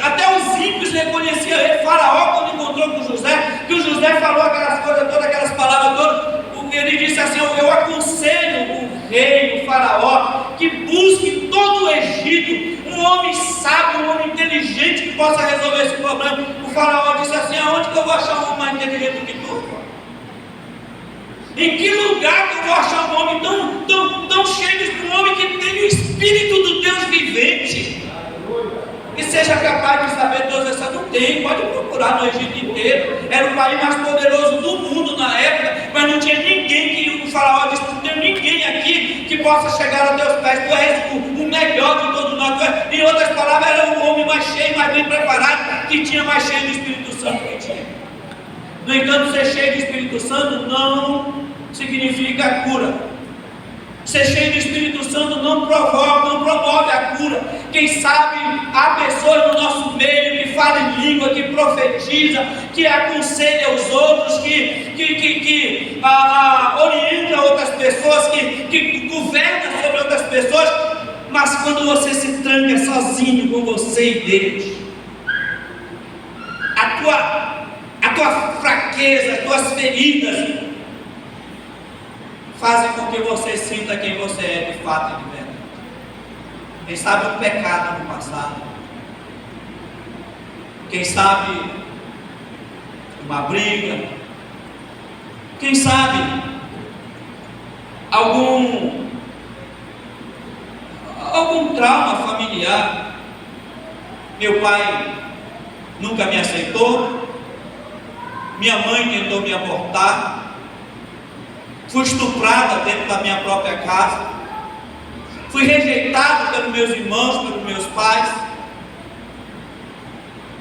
até os ímpios reconheciam ele. Faraó, quando encontrou com José, que o José falou aquelas coisas todas, aquelas palavras todas, ele disse assim: eu aconselho o rei, o Faraó, que busque em todo o Egito um homem sábio, um homem inteligente que possa resolver esse problema. O Faraó disse assim: aonde que eu vou achar um homem mais inteligente do que tu? Em que lugar que eu vou achar um homem tão cheio de um homem que tem o Espírito do Deus vivente e seja capaz de saber todas essas? Não tem, pode procurar no Egito inteiro. Era o país mais poderoso do mundo na época, mas não tinha ninguém que o Faraó disse: não tem ninguém aqui que possa chegar aos teus pés. Tu és o melhor de todos nós. Em outras palavras, era o homem mais cheio, mais bem preparado, que tinha mais cheio do Espírito Santo que tinha. No entanto, ser cheio do Espírito Santo não significa cura. Ser cheio do Espírito Santo não promove a cura. Quem sabe há pessoas no nosso meio que falam em língua, que profetiza, que aconselha os outros, que orienta outras pessoas, que governa sobre outras pessoas, mas quando você se tranca sozinho com você e Deus, a tua fraqueza, as tuas feridas fazem com que você sinta quem você é de fato e de verdade. Quem sabe um pecado no passado, quem sabe uma briga, quem sabe algum trauma familiar. Meu pai nunca me aceitou, minha mãe tentou me abortar, fui estuprada dentro da minha própria casa, fui rejeitado pelos meus irmãos, pelos meus pais,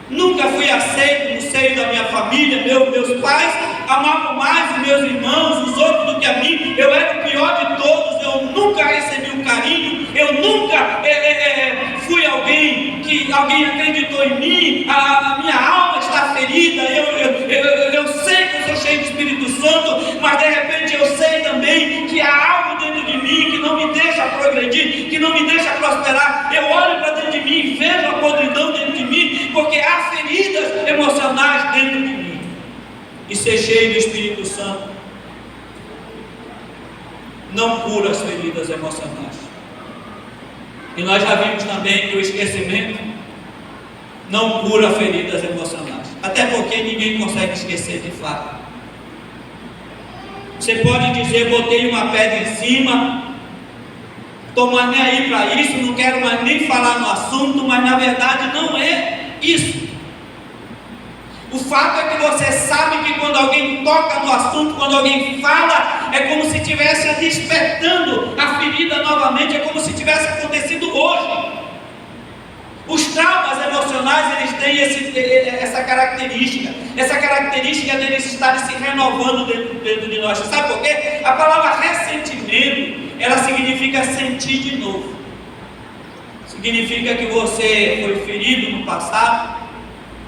nunca fui aceito no seio da minha família. Meus pais amavam mais os meus irmãos, os outros, do que a mim. Eu era o pior de todos, eu nunca recebi um carinho, eu nunca fui alguém que alguém acreditou em mim. A minha alma está ferida. Eu sei que eu sou cheio do Espírito Santo, mas de repente eu sei também que há algo dentro de mim que não me deixa progredir, que não me deixa prosperar. Eu olho para dentro de mim e vejo a podridão dentro de mim, porque há feridas emocionais dentro de mim. E ser cheio do Espírito Santo não cura as feridas emocionais. E nós já vimos também que o esquecimento não cura feridas emocionais, até porque ninguém consegue esquecer de fato. Você pode dizer: botei uma pedra em cima, estou mais nem aí para isso, não quero mais nem falar no assunto, mas na verdade não é isso. O fato é que você sabe que quando alguém toca no assunto, quando alguém fala, é como se estivesse despertando a ferida novamente, é como se tivesse acontecido hoje. Os traumas emocionais, eles têm essa característica deles estarem se renovando dentro de nós. Sabe por quê? A palavra ressentimento, ela significa sentir de novo. Significa que você foi ferido no passado,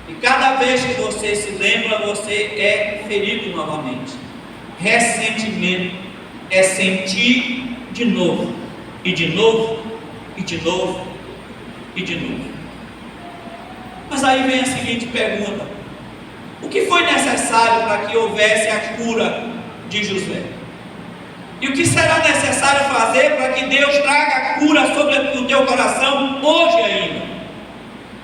e cada vez que você se lembra, você é ferido novamente. Ressentimento é sentir de novo, e de novo, e de novo, e de novo. Mas aí vem a seguinte pergunta: o que foi necessário para que houvesse a cura de José? E o que será necessário fazer para que Deus traga a cura sobre o teu coração hoje ainda?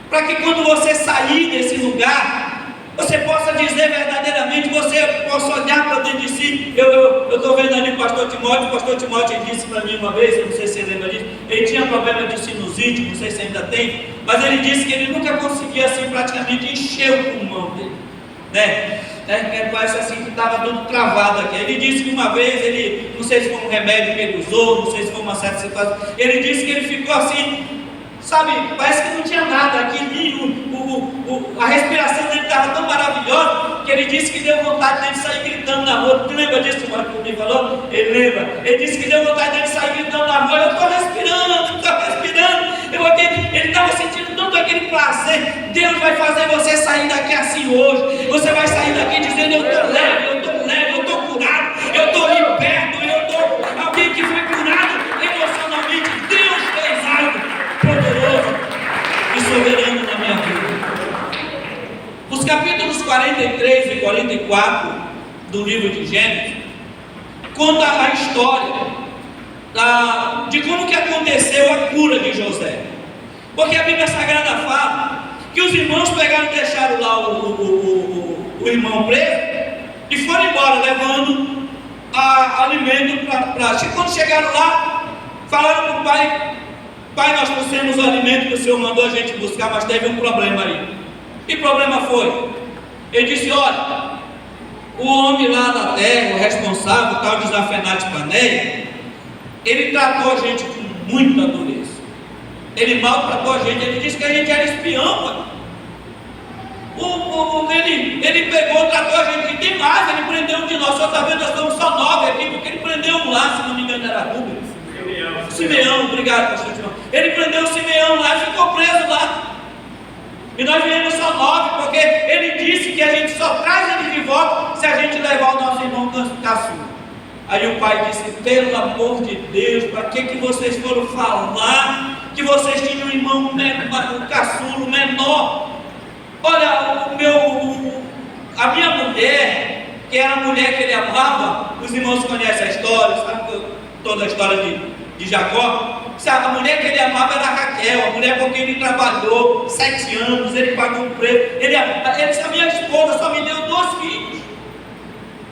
Para que quando você sair desse lugar, você possa dizer verdadeiramente, você possa olhar para dentro de si. Eu estou vendo ali o pastor Timóteo disse para mim uma vez, eu não sei se você lembra disso, ele tinha problema de sinusite, não sei se ainda tem, mas ele disse que ele nunca conseguia assim praticamente encher o pulmão dele, né? Parece assim que estava tudo travado aqui. Ele disse que uma vez, ele, não sei se foi um remédio que ele usou, não sei se foi uma certa situação, ele disse que ele ficou assim, sabe, parece que não tinha nada aqui, a respiração dele estava tão maravilhosa, que ele disse que deu vontade dele sair gritando na rua. Tu lembra disso que o me falou? Ele lembra, ele disse que deu vontade dele sair gritando na rua: eu estou respirando, ele estava sentindo tanto aquele prazer. Deus vai fazer você sair daqui assim hoje, você vai sair daqui dizendo: eu estou leve, eu estou curado, eu estou liberto, eu estou alguém que foi curado emocionalmente. Deus fez algo poderoso e soberano na minha vida. Os capítulos 43 e 44 do livro de Gênesis conta a história de como que aconteceu a cura de José. Porque a Bíblia Sagrada fala que os irmãos pegaram e deixaram lá o irmão preso e foram embora levando alimento para. Quando chegaram lá, falaram para o pai: pai, nós trouxemos o alimento que o Senhor mandou a gente buscar, mas teve um problema aí. Que problema foi? Ele disse: olha, o homem lá da terra, o responsável, o tal de Zafenate Paneia, ele tratou a gente com muita dureza. Ele maltratou a gente, ele disse que a gente era espião, mano. Ele pegou, tratou a gente, e tem mais, ele prendeu um de nós. Só está vendo, nós estamos só 9 aqui, porque ele prendeu um lá, se não me engano era Rubens. Simeão, obrigado, pastor Timão. Ele prendeu o Simeão lá e ficou preso lá. E nós viemos só 9, porque ele disse que a gente só traz ele de volta se a gente levar o nosso irmão caçula. Aí o pai disse: pelo amor de Deus, para que vocês foram falar que vocês tinham um irmão um caçulo menor? Olha, a minha mulher, que era a mulher que ele amava, os irmãos conhecem a história, sabe toda a história de Jacó. A mulher que ele amava era a Raquel, a mulher com quem ele trabalhou 7 anos, ele pagou um preço. Ele disse: a minha esposa só me deu 2 filhos.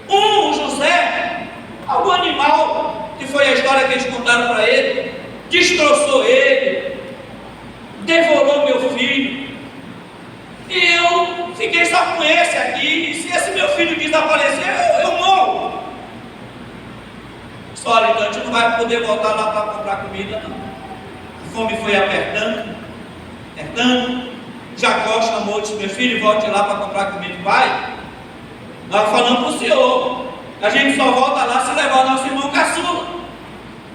O José, algum animal, que foi a história que eles contaram para ele, destroçou ele, devorou meu filho. E eu fiquei só com esse aqui. E se esse meu filho desaparecer, eu morro. Olha, então a gente não vai poder voltar lá para comprar comida, não. A fome foi apertando. Jacó chamou e disse: meu filho, volte lá para comprar comida. Pai, nós falamos para o senhor, a gente só volta lá se levar o nosso irmão caçula.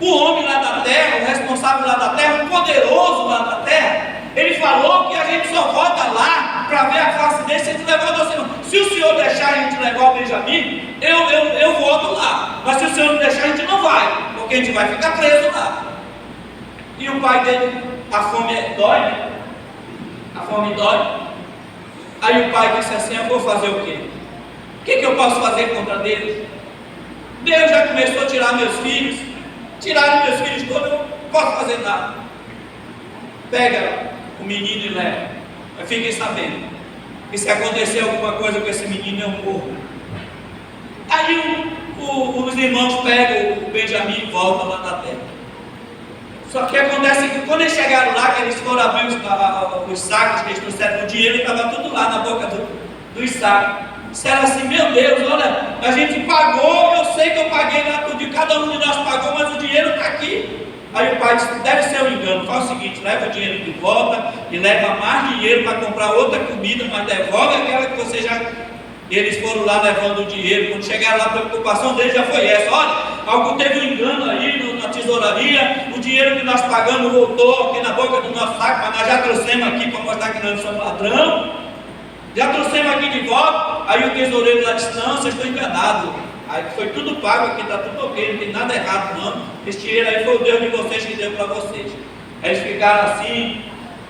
O homem lá da terra, o responsável lá da terra, o poderoso lá da terra, ele falou que a gente só volta lá para ver a face dele se a gente levar o nosso irmão. Se o senhor deixar a gente levar o Benjamim, eu volto lá. Mas se o senhor não deixar, a gente não vai, porque a gente vai ficar preso lá. E o pai dele, a fome dói, né? A fome dói. Aí o pai disse assim: eu vou fazer o quê? O que eu posso fazer contra Deus? Deus já começou a tirar meus filhos. Tiraram meus filhos todos, eu não posso fazer nada. Pega o menino e leva. Mas fiquem sabendo que se acontecer alguma coisa com esse menino, eu morro. Aí os irmãos pegam o Benjamim e voltam lá na terra. Só que acontece que quando eles chegaram lá, que eles foram abrir os sacos que eles trouxeram, o dinheiro estava tudo lá na boca dos sacos. Disseram assim: meu Deus, olha, a gente pagou, eu sei que eu paguei lá tudo, cada um de nós pagou, mas o dinheiro está aqui. Aí o pai disse: deve ser um engano, faz o seguinte, leva o dinheiro de volta e leva mais dinheiro para comprar outra comida, mas devolve aquela que você já... Eles foram lá levando o dinheiro. Quando chegaram lá, a preocupação deles já foi essa: olha, algo teve um engano aí na tesouraria, o dinheiro que nós pagamos voltou aqui na boca do nosso saco, mas nós já trouxemos aqui para mostrar que nós não somos ladrão, já trouxemos aqui de volta. Aí o tesoureiro lá disse: não, vocês estão enganados, aí foi tudo pago aqui, está tudo ok, não tem nada errado não, esse dinheiro aí foi o Deus de vocês que deu para vocês. Aí eles ficaram assim,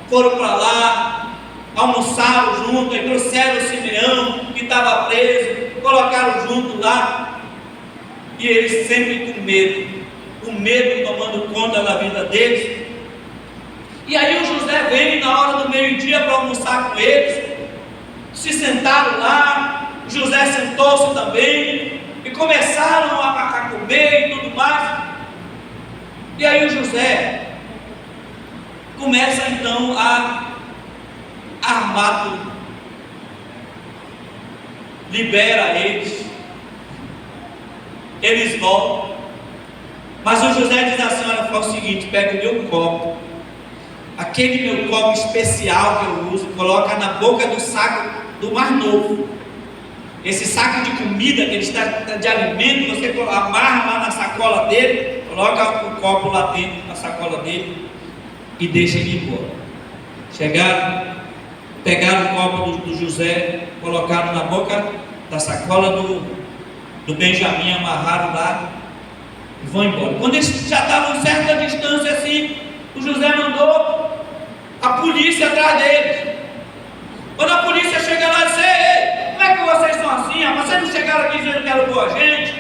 foram para lá, almoçaram junto, aí trouxeram o Simeão, que estava preso, colocaram junto lá, e eles sempre com medo, o medo tomando conta da vida deles. E aí o José veio na hora do meio-dia para almoçar com eles, se sentaram lá, José sentou-se também, e começaram a comer e tudo mais. E aí o José começa então a armar tudo, libera eles voltam, mas o José diz assim: olha, faz o seguinte, pega o meu copo, aquele meu copo especial que eu uso, coloca na boca do saco do mais novo, esse saco de comida que ele está de alimento, você amarra lá na sacola dele, coloca o copo lá dentro na sacola dele e deixa ele embora. Chegaram, pegaram o copo do José, colocaram na boca da sacola do Benjamim, amarraram lá e vão embora. Quando eles já estavam a certa distância assim, o José mandou a polícia atrás deles. Quando a polícia chega lá e diz: ei, como é que vocês são assim? Vocês não chegaram aqui dizendo que eram boa gente?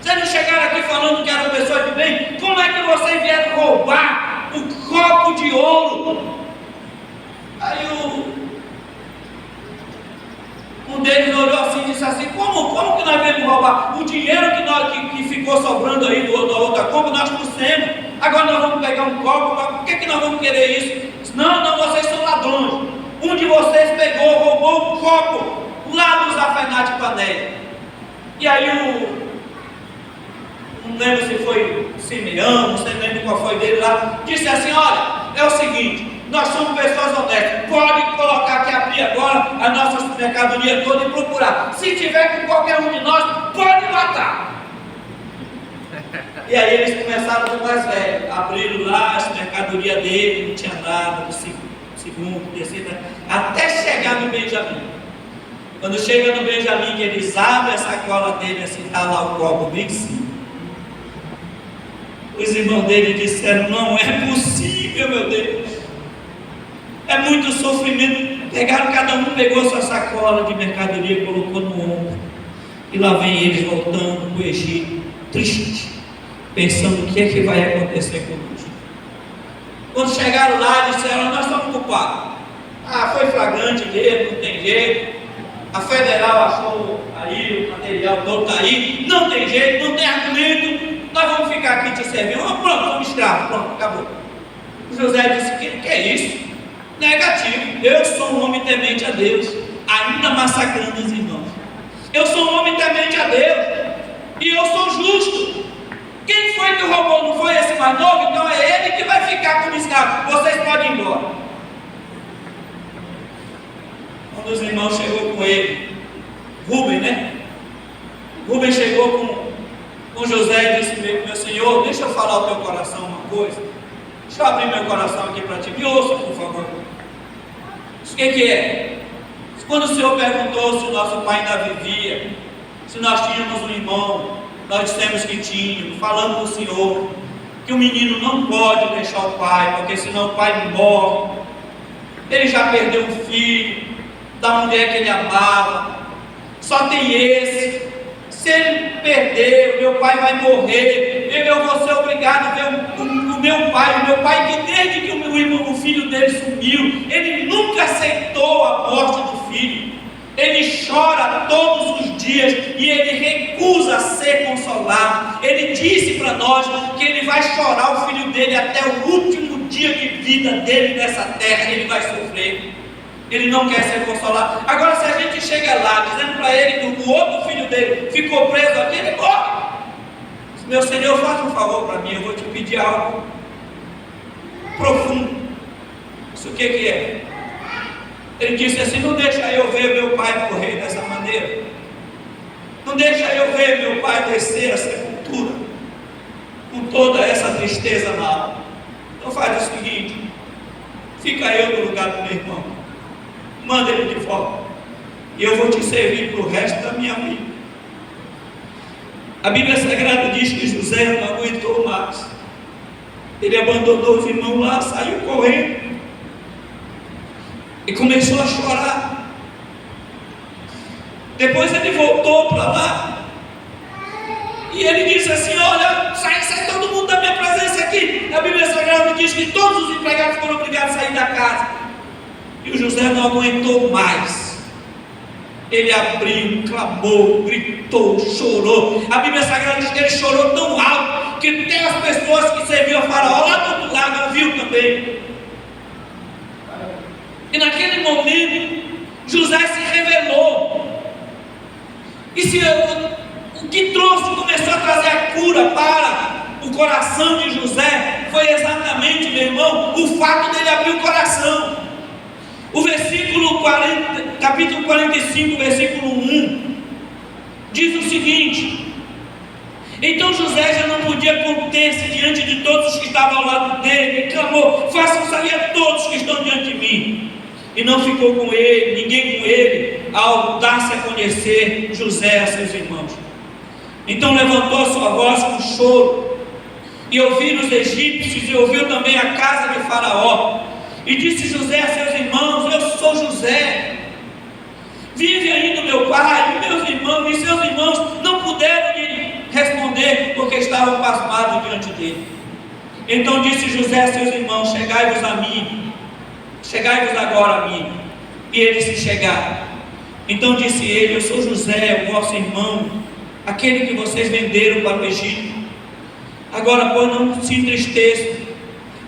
Vocês não chegaram aqui falando que eram pessoas de bem? Como é que vocês vieram roubar o copo de ouro? Aí um deles olhou assim e disse assim: como que nós viemos roubar? O dinheiro que ficou sobrando aí da outra compra, nós trouxemos. Agora nós vamos pegar um copo, por que nós vamos querer isso? Disse: não, vocês são ladrões. Um de vocês roubou um copo lá do Zafenate Paneia. E aí não lembro se foi Simeão, não sei lembro qual foi dele lá, disse assim: olha, é o seguinte, nós somos pessoas honestas, pode colocar aqui, abrir agora a nossa mercadoria toda e procurar. Se tiver com qualquer um de nós, pode matar. E aí eles começaram com o mais velho, abriram lá as mercadorias dele, não tinha nada, no segundo, terceiro, até chegar no Benjamim. Quando chega no Benjamim, que eles abrem a sacola dele, assim, está lá o copo bem sim. Os irmãos dele disseram: não é possível, meu Deus, é muito sofrimento. Pegaram, cada um pegou sua sacola de mercadoria e colocou no ombro, e lá vem eles voltando para o Egito, tristes, pensando o que é que vai acontecer conosco. Quando chegaram lá, disseram: nós somos culpados, foi flagrante dele, não tem jeito, a federal achou aí, o material todo está aí, não tem jeito, não tem argumento, nós vamos ficar aqui te servindo. Pronto, somos escravos, pronto, acabou. O José disse: que é isso? Negativo, eu sou um homem temente a Deus, ainda massacrando os irmãos. Eu sou um homem temente a Deus, e eu sou justo. Quem foi que roubou? Não foi esse mais novo? Então é ele que vai ficar como escravo, vocês podem ir embora. Quando os irmãos chegou com ele, Rubem, né? Rubem chegou com José e disse: meu senhor, deixa eu falar ao teu coração uma coisa. Deixa eu abrir meu coração aqui para ti. Me ouça, por favor. O que é? Quando o Senhor perguntou se o nosso pai ainda vivia, se nós tínhamos um irmão, nós dissemos que tínhamos, falando com o Senhor que o menino não pode deixar o pai, porque senão o pai morre. Ele já perdeu um filho da mulher que ele amava, só tem esse. Se ele perder, o meu pai vai morrer, eu vou ser obrigado a ver o meu pai que desde que o filho dele sumiu, ele nunca aceitou a morte do filho, ele chora todos os dias e ele recusa ser consolado. Ele disse para nós que ele vai chorar o filho dele até o último dia de vida dele nessa terra, ele vai sofrer. Ele não quer ser consolado. Agora, se a gente chega lá dizendo para ele que o outro filho dele ficou preso aqui, ele morre. Meu Senhor, faz um favor para mim, eu vou te pedir algo profundo. Isso o que é? Ele disse assim: não deixa eu ver meu pai morrer dessa maneira. Não deixa eu ver meu pai descer a sepultura com toda essa tristeza na alma. Então faz o seguinte: fica eu no lugar do meu irmão, manda ele de volta, e eu vou te servir para o resto da minha vida. A Bíblia Sagrada diz que José não aguentou mais. Ele abandonou os irmãos lá, saiu correndo e começou a chorar. Depois ele voltou para lá e ele disse assim: olha, sai todo mundo da minha presença aqui. A Bíblia Sagrada diz que todos os empregados foram obrigados a sair da casa. E o José não aguentou mais. Ele abriu, clamou, gritou, chorou. A Bíblia Sagrada diz que ele chorou tão alto que até as pessoas que serviam a Faraó lá do outro lado ouviu também. E naquele momento José se revelou. E o que começou a trazer a cura para o coração de José foi exatamente, meu irmão, o fato dele abrir o coração. O versículo 40, capítulo 45, versículo 1, diz o seguinte: então José já não podia conter-se diante de todos os que estavam ao lado dele, e clamou: façam sair a todos que estão diante de mim. E não ficou com ele, ninguém com ele, ao dar-se a conhecer José a seus irmãos. Então levantou a sua voz com choro, e ouviram os egípcios, e ouviu também a casa de Faraó. E disse José a seus irmãos: eu sou José, vive ainda meu pai. E meus irmãos, e seus irmãos não puderam lhe responder, porque estavam pasmados diante dele. Então disse José a seus irmãos: chegai-vos a mim, chegai-vos agora a mim. E eles se chegaram. Então disse ele: eu sou José, o vosso irmão, aquele que vocês venderam para o Egito. Agora, pois, não se entristeçam,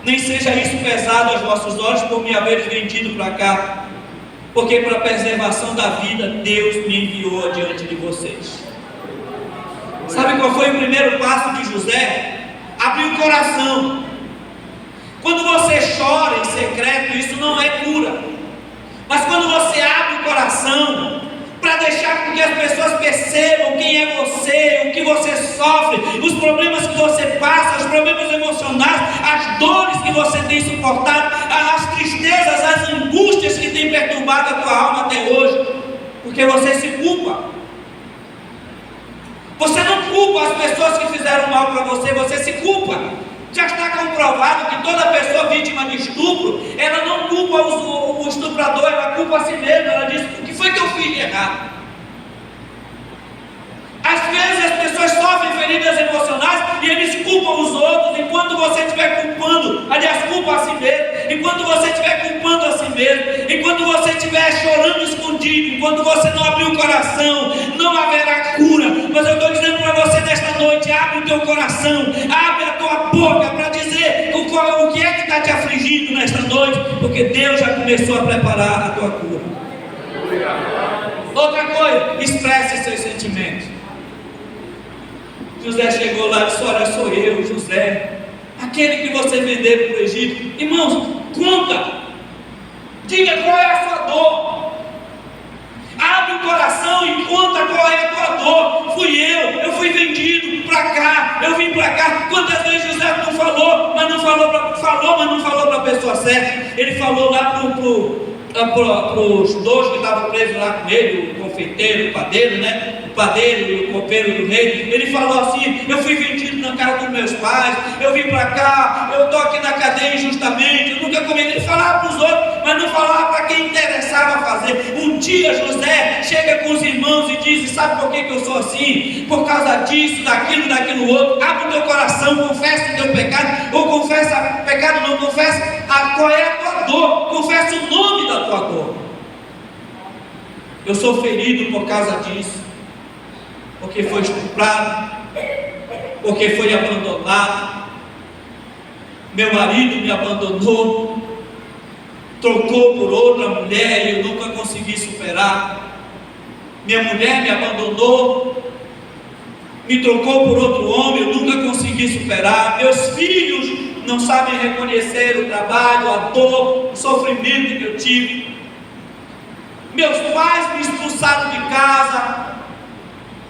nem seja isso pesado aos vossos olhos por me haveres vendido para cá, porque para a preservação da vida Deus me enviou adiante de vocês. Sabe qual foi o primeiro passo de José? Abrir o coração. Quando você chora em secreto, isso não é cura. Mas quando você abre o coração para deixar com que as pessoas percebam quem é você, o que você sofre, os problemas que você passa, os problemas emocionais, as dores que você tem suportado, as tristezas, as angústias que têm perturbado a tua alma até hoje, porque você se culpa. Você não culpa as pessoas que fizeram mal para você, você se culpa. Já está comprovado que toda pessoa vítima de estupro, ela não culpa o estuprador, ela culpa a si mesma. Ela diz: o que foi que eu fiz de errado? Às vezes as pessoas sofrem feridas emocionais e eles culpam os outros. Enquanto você estiver culpando, aliás, culpa a si mesmo. Enquanto você estiver culpando a si mesmo, enquanto você estiver chorando escondido, enquanto você não abrir o coração, não haverá cura. Mas eu estou dizendo para você nesta noite: abre o teu coração, abre a tua boca para dizer o que é que está te afligindo nesta noite, porque Deus já começou a preparar a tua cura. Outra coisa, expresse seus sentimentos. José chegou lá e disse: olha, sou eu, José, aquele que vocês venderam para o Egito. Irmãos, conta, diga qual é a sua dor. Abre o coração e conta qual é a tua dor. Eu fui vendido para cá, eu vim para cá. Quantas vezes José não falou, mas não falou para a pessoa certa. Ele falou lá para os dois que estavam presos lá com ele, o confeiteiro, o padeiro, né? O padeiro e o copeiro do rei. Ele falou assim: eu fui vendido na casa dos meus pais, eu vim para cá, eu estou aqui na cadeia injustamente, eu nunca comi. Ele falava para os outros, mas não falava para quem interessava fazer. Um dia José chega com os irmãos e diz: sabe por que eu sou assim? Por causa disso, daquilo outro. Abre o teu coração, confessa o teu pecado, ou confessa pecado, não confessa qual é a tua dor, confessa o nome da tua dor. Eu sou ferido por causa disso, porque foi estuprado, porque foi abandonado, meu marido me abandonou, trocou por outra mulher e eu nunca consegui superar. Minha mulher me abandonou, me trocou por outro homem, eu nunca consegui superar. Meus filhos não sabem reconhecer o trabalho, a dor, o sofrimento que eu tive. Meus pais me expulsaram de casa.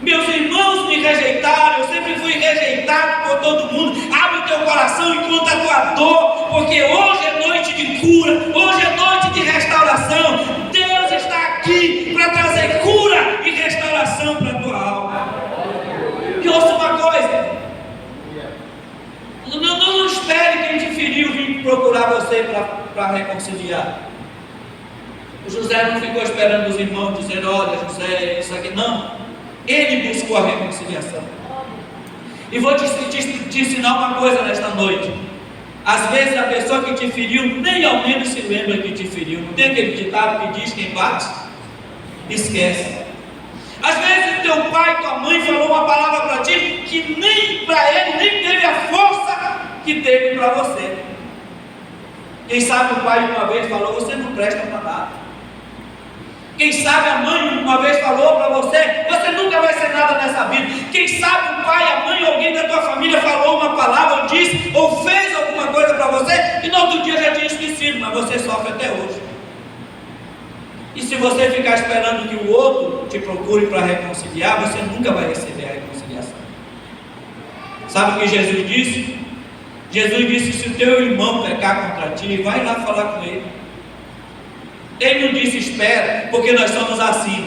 Meus irmãos me rejeitaram. Eu sempre fui rejeitado por todo mundo. Abre o teu coração e conta a tua dor, porque hoje é noite de cura, hoje é noite de restauração. Deus está aqui para trazer cura e restauração para a tua alma. E ouça uma coisa: não espere quem te feriu vir procurar você para reconciliar. O José não ficou esperando os irmãos dizer: olha, José, isso aqui. Não. Ele buscou a reconciliação. E vou te ensinar uma coisa nesta noite. Às vezes a pessoa que te feriu nem ao menos se lembra que te feriu. Não tem aquele ditado que diz: quem bate, esquece. Às vezes teu pai, tua mãe falou uma palavra para ti que nem para ele nem teve a força que teve para você. Quem sabe o pai uma vez falou: você não presta para nada. Quem sabe a mãe uma vez falou para você: você nunca vai ser nada nessa vida. Quem sabe o pai, a mãe, alguém da tua família falou uma palavra, ou disse, ou fez alguma coisa para você, e no outro dia já tinha esquecido, mas você sofre até hoje. E se você ficar esperando que o outro te procure para reconciliar, você nunca vai receber a reconciliação. Sabe o que Jesus disse? Jesus disse: se o teu irmão pecar contra ti, vai lá falar com ele. Ele não disse espera, porque nós somos assim.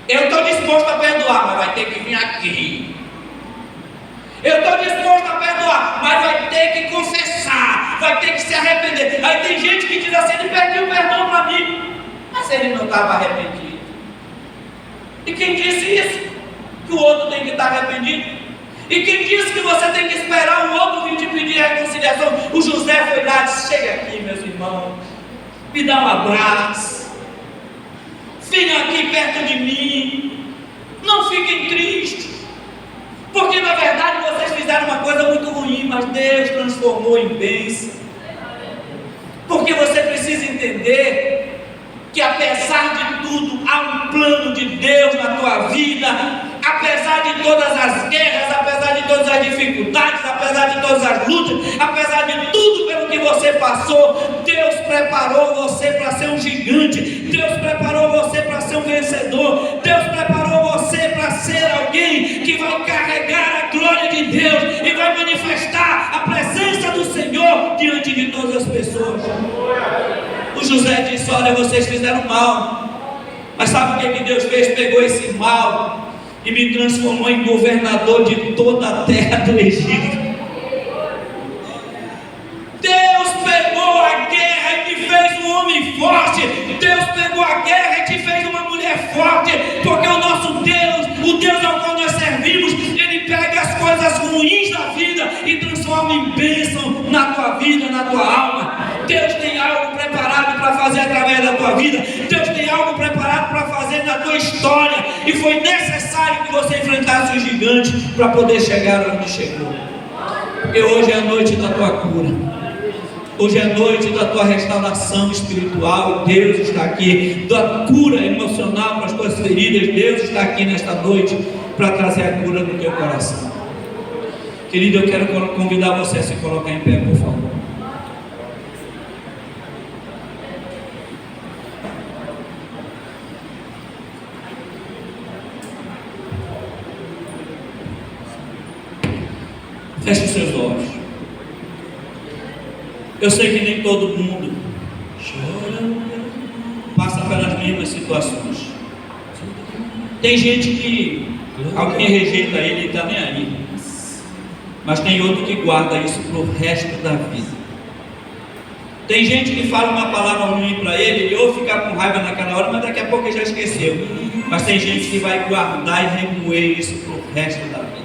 Eu estou disposto a perdoar, mas vai ter que vir aqui. Eu estou disposto a perdoar, mas vai ter que confessar, vai ter que se arrepender. Aí tem gente que diz assim: ele pediu perdão para mim, mas ele não estava arrependido. E quem disse isso? Que o outro tem que estar arrependido? E quem disse que você tem que esperar o outro vir te pedir reconciliação? O José foi lá e disse: chega aqui, meus irmãos, me dá um abraço, venham aqui perto de mim, não fiquem tristes, porque na verdade vocês fizeram uma coisa muito ruim, mas Deus transformou em bênção. Porque você precisa entender que apesar de tudo, há um plano de Deus na tua vida. Apesar de todas as guerras, apesar de todas as dificuldades, apesar de todas as lutas, apesar de tudo pelo que você passou, Deus preparou você para ser um gigante. Deus preparou você para ser um vencedor. Deus preparou você para ser alguém que vai carregar a glória de Deus e vai manifestar a presença do Senhor diante de todas as pessoas. O José disse: olha, vocês fizeram mal, mas sabe o que Deus fez? Pegou esse mal e me transformou em governador de toda a terra do Egito. Deus pegou a guerra e te fez um homem forte. Deus pegou a guerra e te fez uma mulher forte, porque o nosso Deus, o Deus ao qual nós servimos, Ele pega as coisas ruins da vida e transforma em bênção na tua vida, na tua alma. Deus tem algo preparado para fazer através da tua vida. Deus tem algo preparado para fazer na tua história, e foi necessário que você enfrentasse o gigante para poder chegar onde chegou. Porque hoje é a noite da tua cura, hoje é a noite da tua restauração espiritual. Deus está aqui, da cura emocional para as tuas feridas. Deus está aqui nesta noite para trazer a cura no teu coração. Querido, eu quero convidar você a se colocar em pé, por favor. Feche os seus olhos. Eu sei que nem todo mundo passa pelas mesmas situações. Tem gente que alguém rejeita ele e está nem aí, mas tem outro que guarda isso para o resto da vida. Tem gente que fala uma palavra ruim para ele ou ficar com raiva naquela hora, mas daqui a pouco ele já esqueceu. Mas tem gente que vai guardar e remoer isso para o resto da vida.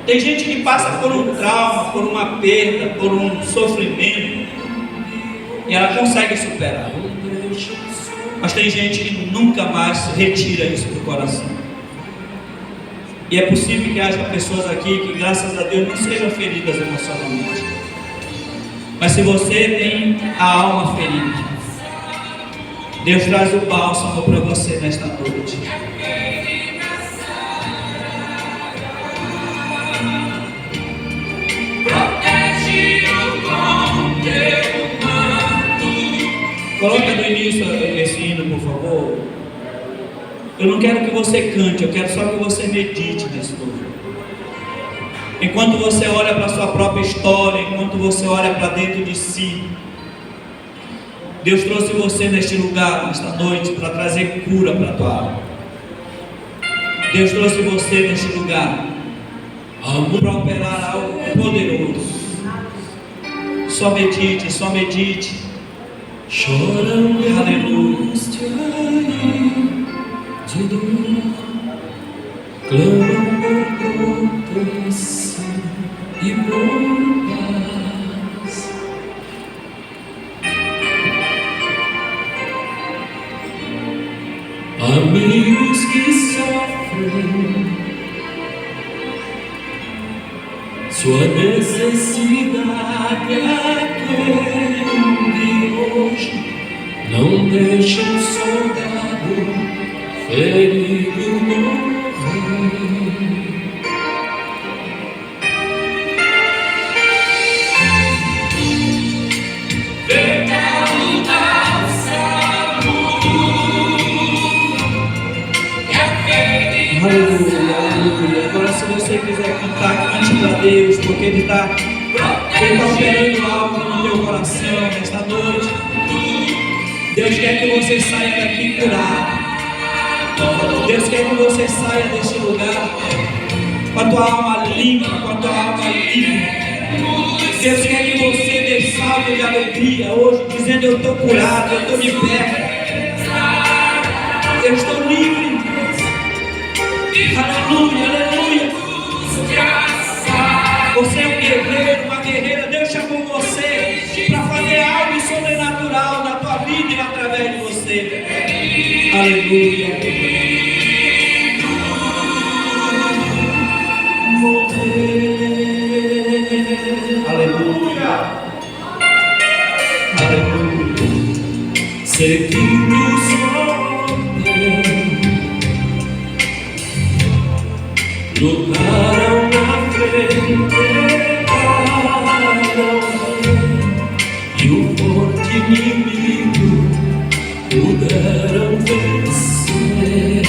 Tem gente que passa por um trauma, por uma perda, por um sofrimento, e ela consegue superar. Mas tem gente que nunca mais retira isso do coração. E é possível que haja pessoas aqui que, graças a Deus, não sejam feridas emocionalmente. Mas se você tem a alma ferida, Deus traz o bálsamo para você nesta noite. Coloca do início esse hino, por favor. Eu não quero que você cante, eu quero só que você medite nesse louvor. Enquanto você olha para a sua própria história, enquanto você olha para dentro de si, Deus trouxe você neste lugar, nesta noite, para trazer cura para a tua alma. Deus trouxe você neste lugar para operar algo poderoso. Só medite, só medite. Aleluia. Clamam por proteção e por paz. Amigos que sofrem sua necessidade atende hoje. Não deixe um soldado ferido morrer. Aleluia, aleluia. Agora, se você quiser cantar, cante para Deus, porque Ele está operando algo no teu coração nesta noite. Deus quer que você saia daqui curado. Deus quer que você saia deste lugar com a tua alma limpa, com a tua alma livre. Deus quer que você dê salto de alegria hoje, dizendo: eu estou curado, eu estou liberto, eu estou livre. Aleluia, aleluia. Você é um guerreiro, uma guerreira. Deus chamou você para fazer algo sobrenatural na tua vida e através de você. Aleluia. Aleluia. Aleluia. Seguindo sua lutaram na frente e o forte inimigo puderam vencer.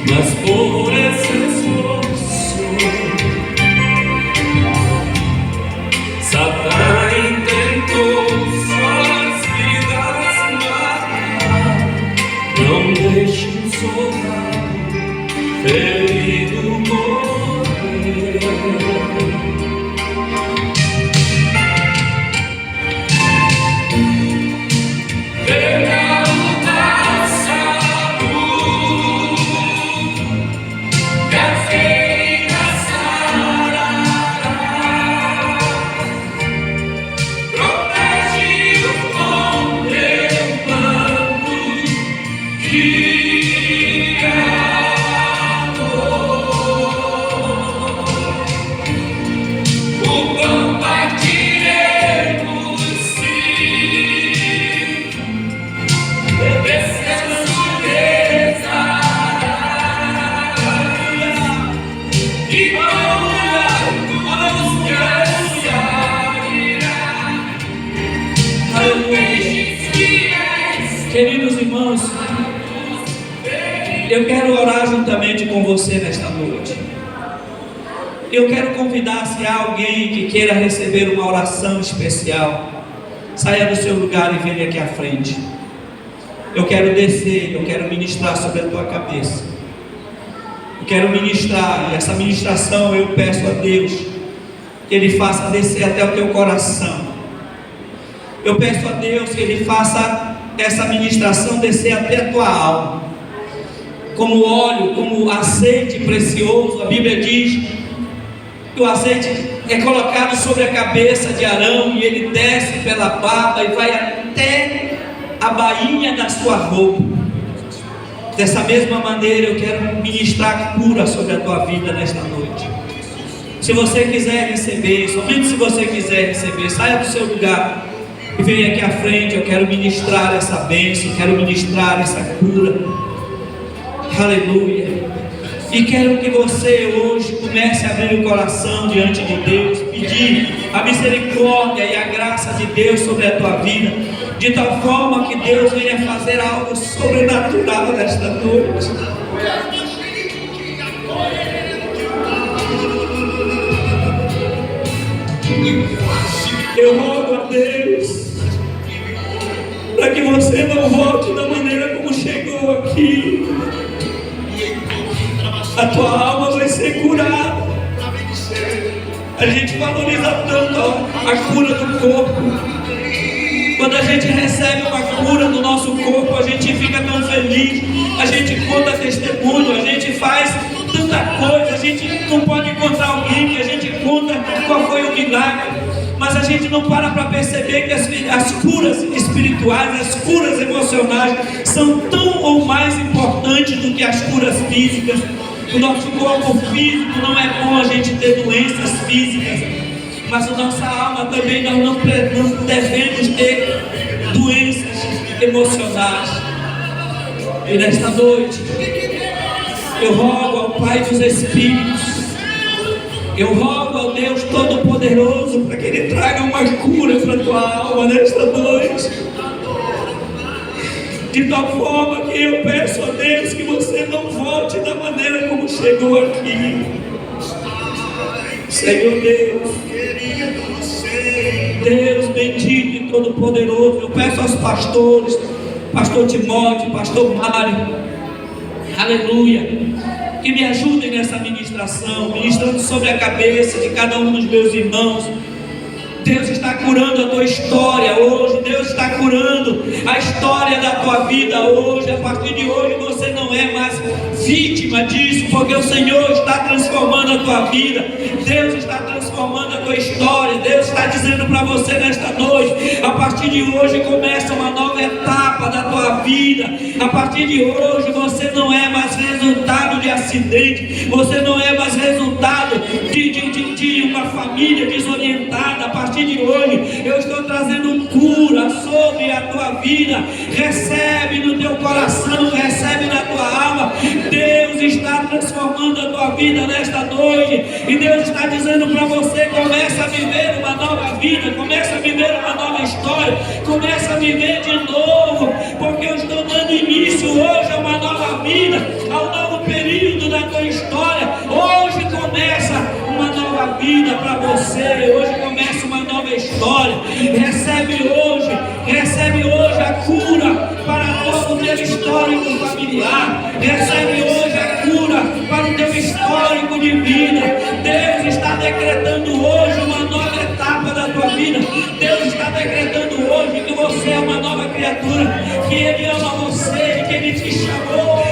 Mas por esse esforço Satanás intentou suas vidas matar. Não deixe um soldado ferido morrer. Venha lutar saúde, que a feira sarará. Protege-o com teu manto de amor. O pão partiremos sim, descanso lhes dará. E Queridos irmãos, eu quero orar juntamente com você nesta noite. Eu quero convidar, se há alguém que queira receber uma oração especial, saia do seu lugar e venha aqui à frente. Eu quero descer, eu quero ministrar sobre a tua cabeça. Eu quero ministrar, e essa ministração eu peço a Deus que Ele faça descer até o teu coração. Eu peço a Deus que Ele faça essa ministração descer até a tua alma, como óleo, como azeite precioso. A Bíblia diz que o azeite é colocado sobre a cabeça de Arão e ele desce pela barba e vai até a bainha da sua roupa. Dessa mesma maneira eu quero ministrar cura sobre a tua vida nesta noite. Se você quiser receber, somente se você quiser receber, saia do seu lugar e venha aqui à frente. Eu quero ministrar essa bênção, quero ministrar essa cura. Aleluia. E quero que você hoje comece a abrir o coração diante de Deus, pedir a misericórdia e a graça de Deus sobre a tua vida, de tal forma que Deus venha fazer algo sobrenatural nesta noite. Eu rogo a Deus para que você não volte da maneira como chegou aqui. A tua alma vai ser curada. A gente valoriza tanto a cura do corpo. Quando a gente recebe uma cura no nosso corpo, a gente fica tão feliz. A gente conta testemunho, a gente faz tanta coisa. A gente não pode encontrar alguém que a gente conta qual foi o milagre. Mas a gente não para perceber que as curas espirituais, as curas emocionais são tão ou mais importantes do que as curas físicas. O nosso corpo físico não é bom a gente ter doenças físicas, mas a nossa alma também nós não devemos ter doenças emocionais. E nesta noite eu rogo ao Pai dos Espíritos, eu rogo ao Deus Todo-Poderoso para que Ele traga uma cura para a tua alma nesta noite. De tal forma que eu peço a Deus que você não volte da maneira como chegou aqui. Senhor Deus, Deus bendito e todo-poderoso, eu peço aos pastores, pastor Timóteo, pastor Mário, aleluia, que me ajudem nessa ministração, ministrando sobre a cabeça de cada um dos meus irmãos. Deus está curando a tua história hoje. Deus está curando a história da tua vida hoje. A partir de hoje você não é mais vítima disso, porque o Senhor está transformando a tua vida. Deus está transformando a tua história. Deus está dizendo para você nesta noite: a partir de hoje começa uma nova etapa da tua vida. A partir de hoje você não é mais resultado de acidente. Você não é mais resultado de uma família desorientada. A partir de hoje eu estou trazendo cura sobre a tua vida. Recebe no teu coração, recebe na tua alma. Deus está transformando a tua vida nesta noite, e Deus está dizendo para você: começa a viver uma nova vida, começa a viver uma nova história, começa a viver de novo, porque eu estou dando início hoje a uma nova vida, ao novo período da tua história. Hoje começa uma nova vida para você, hoje começa uma nova história. Recebe hoje a cura para todo o teu histórico familiar. Recebe hoje a cura para o teu histórico de vida. Deus está decretando hoje uma nova etapa da tua vida. Deus está decretando hoje que você é uma nova criatura, que Ele ama você, que Ele te chamou.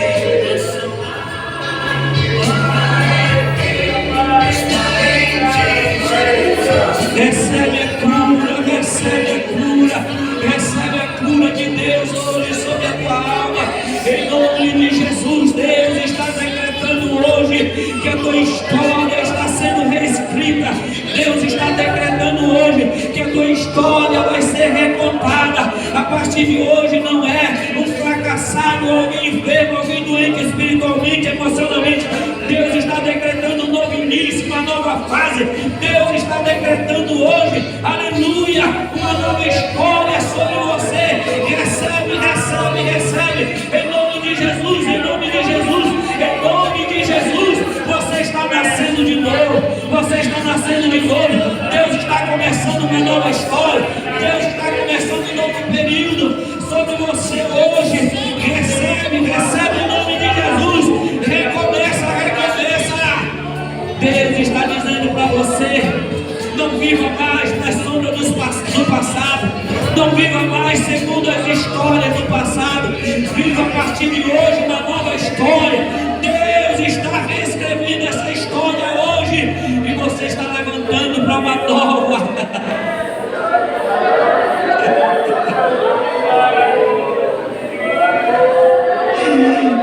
Recebe a cura, recebe a cura, recebe a cura de Deus hoje sobre a tua alma. Em nome de Jesus, Deus está decretando hoje que a tua história está sendo reescrita. Deus está decretando hoje que a tua história vai ser recontada. A partir de hoje não é um fracassado, alguém enfermo, alguém doente espiritualmente, emocionalmente. Deus está decretando um novo início, uma nova fase. Deus está decretando hoje, aleluia, uma nova história sobre você. Recebe, recebe, recebe. Em nome de Jesus, em nome de Jesus, em nome de Jesus. Você está nascendo de novo. Você está nascendo de novo. Deus está começando uma nova história. Deus está começando um novo período sobre você hoje. Recebe, recebe em nome de Jesus. Recomeça, recomeça. Deus está dizendo para você: não viva mais na sombra do passado. Não viva mais segundo as histórias do passado. Viva a partir de hoje uma nova história. Deus está reescrevendo essa história hoje, e você está levantando para uma nova.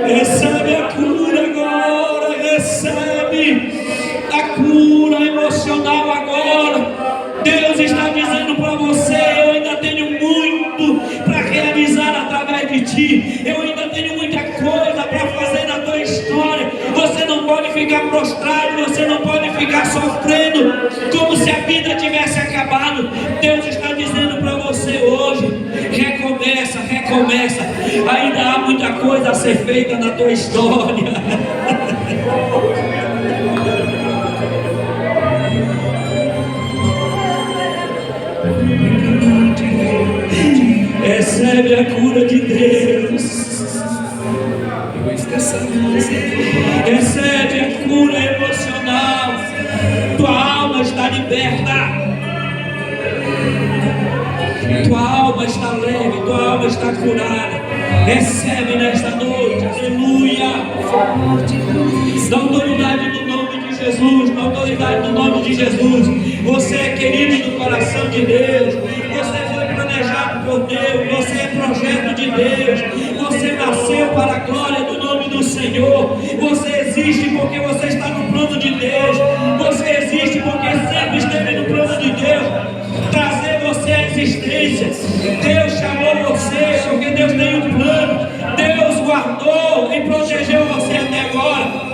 Recebe a cura agora. Recebe a cura emocional. história. Você não pode ficar prostrado, você não pode ficar sofrendo como se a vida tivesse acabado. Deus está dizendo para você hoje: recomeça, recomeça. Ainda há muita coisa a ser feita na tua história. Recebe a cura de Deus. Recebe a cura emocional. Tua alma está liberta. Tua alma está leve, tua alma está curada. Recebe nesta noite, aleluia. Na autoridade do nome de Jesus, na autoridade do nome de Jesus. Você é querido no coração de Deus. Você foi planejado por Deus. Você é projeto de Deus. Você nasceu para a glória do nome do Senhor. Você existe porque você está no plano de Deus. Você existe porque sempre esteve no plano de Deus. Trazer você à existência. Deus chamou você porque Deus tem um plano. Deus guardou e protegeu você até agora.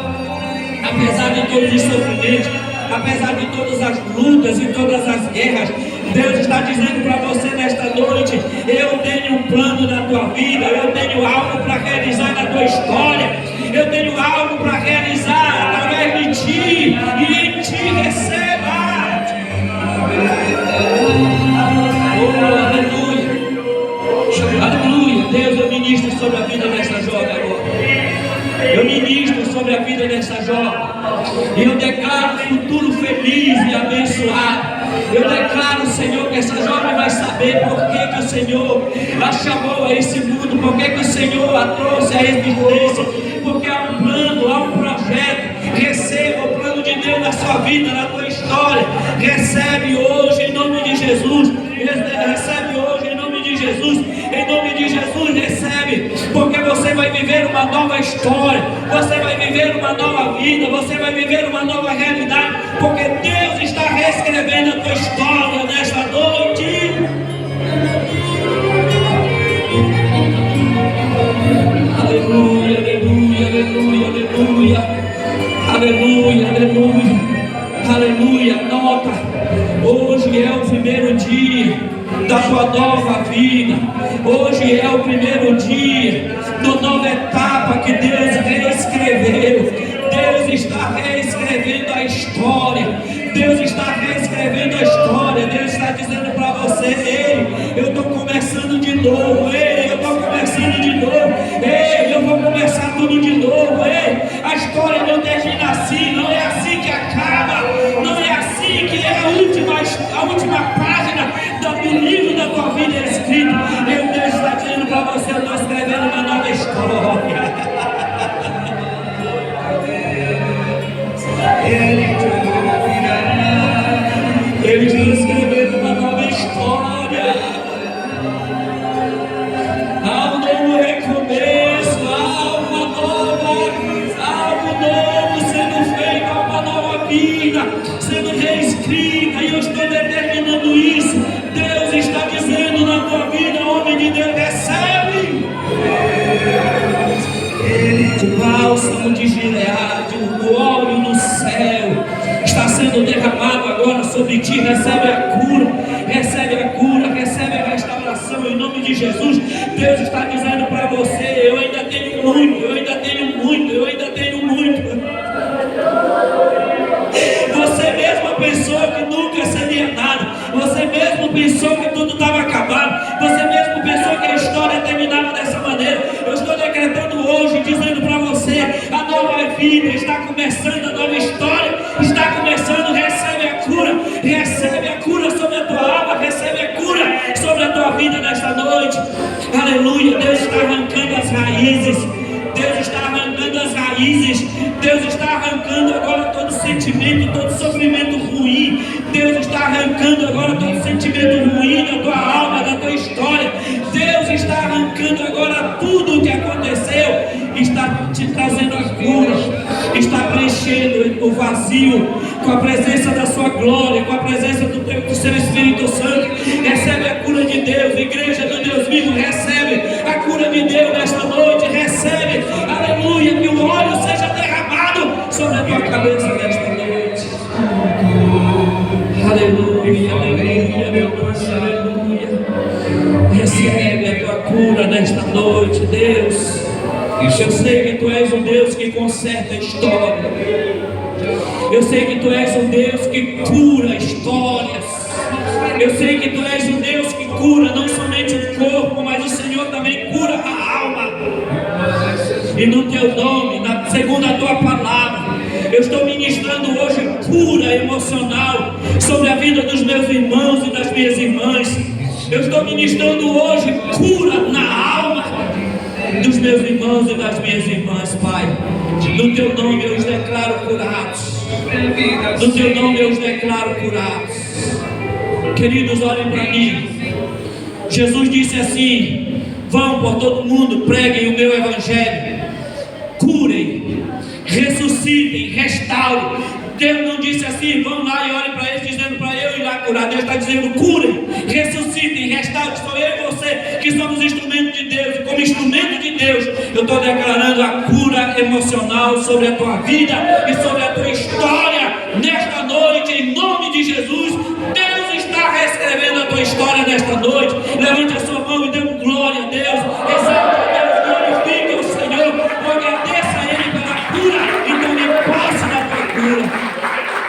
Apesar de todos os sofrimentos, apesar de todas as lutas e todas as guerras, Deus está dizendo para você nesta noite: eu tenho um plano na tua vida, eu tenho algo para realizar na tua história, eu tenho algo para realizar através de ti, e em ti receba. Oh, aleluia, aleluia. Deus, eu ministro sobre a vida desta jovem agora. Eu ministro sobre a vida dessa jovem. E eu declaro futuro feliz e abençoado. Eu declaro, Senhor, que essa jovem vai saber por que o Senhor a chamou a esse mundo, por que o Senhor a trouxe à existência, porque há um plano, há um projeto. Receba o plano de Deus na sua vida, na tua história. Recebe hoje em nome de Jesus. Recebe hoje em nome de Jesus. Em nome de Jesus, recebe, porque você vai viver uma nova história, você vai viver uma nova vida, você vai viver uma nova realidade, porque Deus está reescrevendo a tua história nesta noite. Aleluia, aleluia, aleluia, aleluia, aleluia, aleluia, aleluia. Nota, hoje é o primeiro dia da tua nova vida. Hoje é o primeiro dia da nova etapa que Deus reescreveu. Deus está reescrevendo a história. Deus está reescrevendo a história. Deus está dizendo para você: ei, eu estou começando de novo. Ei, eu estou começando de novo. Ei, eu vou começar tudo de novo. Ei, a história não termina assim. Não é assim que acaba. Não é assim que é a última página do livro da tua vida é escrito. Deus está dizendo para você: eu estou escrevendo uma nova história. Ele está escrevendo uma nova história. Há um novo recomeço, há algo novo sendo feito, há uma nova vida sendo reescrita, e eu estou determinando isso. Deus está dizendo na tua vida, homem de Deus, recebe. O bálsamo de Gileade, o óleo no céu está sendo derramado agora sobre ti. Recebe a cura, recebe a cura, recebe a restauração em nome de Jesus. Deus está dizendo para você: eu ainda tenho muito, eu ainda tenho muito, eu ainda tenho muito. Você mesmo pensou que nunca seria nada. Você mesmo pensou que tudo estava acabado. Você mesmo pensou que a história terminava dessa maneira. Eu estou decretando hoje, dizendo para você: a nova vida está começando, a nova história está começando. Recebe a cura sobre a tua alma, recebe a cura sobre a tua vida nesta noite. Aleluia. Deus está arrancando as raízes. Deus está arrancando as raízes. Deus está arrancando agora todo sentimento, todo sofrimento ruim. Deus está arrancando agora todo sentimento ruim da tua alma, da tua história. Deus está arrancando agora tudo o que aconteceu. Está te trazendo a cura. Está preenchendo o vazio com a presença da sua glória, com a presença do seu Espírito Santo. Recebe a cura de Deus, igreja do Deus vivo. Recebe a cura de Deus nesta noite. Recebe, aleluia, que o óleo noite, Deus. Eu sei que Tu és um Deus que conserta a história. Eu sei que Tu és um Deus que cura histórias. Eu sei que Tu és um Deus que cura não somente o corpo, mas o Senhor também cura a alma. E no Teu nome, segundo a Tua palavra, eu estou ministrando hoje cura emocional sobre a vida dos meus irmãos e das minhas irmãs. Eu estou ministrando hoje cura na alma dos meus irmãos e das minhas irmãs, Pai. No Teu nome eu os declaro curados. No Teu nome eu os declaro curados. Queridos, olhem para mim. Jesus disse assim: vão por todo mundo, preguem o meu evangelho, curem, ressuscitem, restaurem. Deus não disse assim: vão lá e olhem para eles dizendo para eu ir lá curar. Deus está dizendo: curem, ressuscitem, restaurem. Sou eu e você que somos instrumentos de Deus. E como instrumento de Deus, eu estou declarando a cura emocional sobre a tua vida e sobre a tua história nesta noite, em nome de Jesus. Deus está reescrevendo a tua história nesta noite. Levante a sua mão e dê glória a Deus. Exalte a Deus, glorifique o Senhor, agradeça a Ele pela cura e tome posse da tua cura.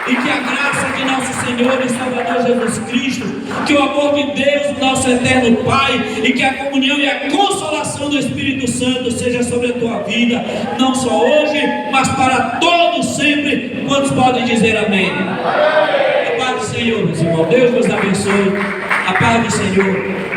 E que a graça de nosso Senhor e Salvador Jesus Cristo, que o amor de Deus, nosso eterno Pai, e que a comunhão e a consolação do Espírito Santo seja sobre a tua vida, não só hoje, mas para todos sempre. Quantos podem dizer amém? A paz do Senhor, meus irmãos. Deus nos abençoe. A paz do Senhor.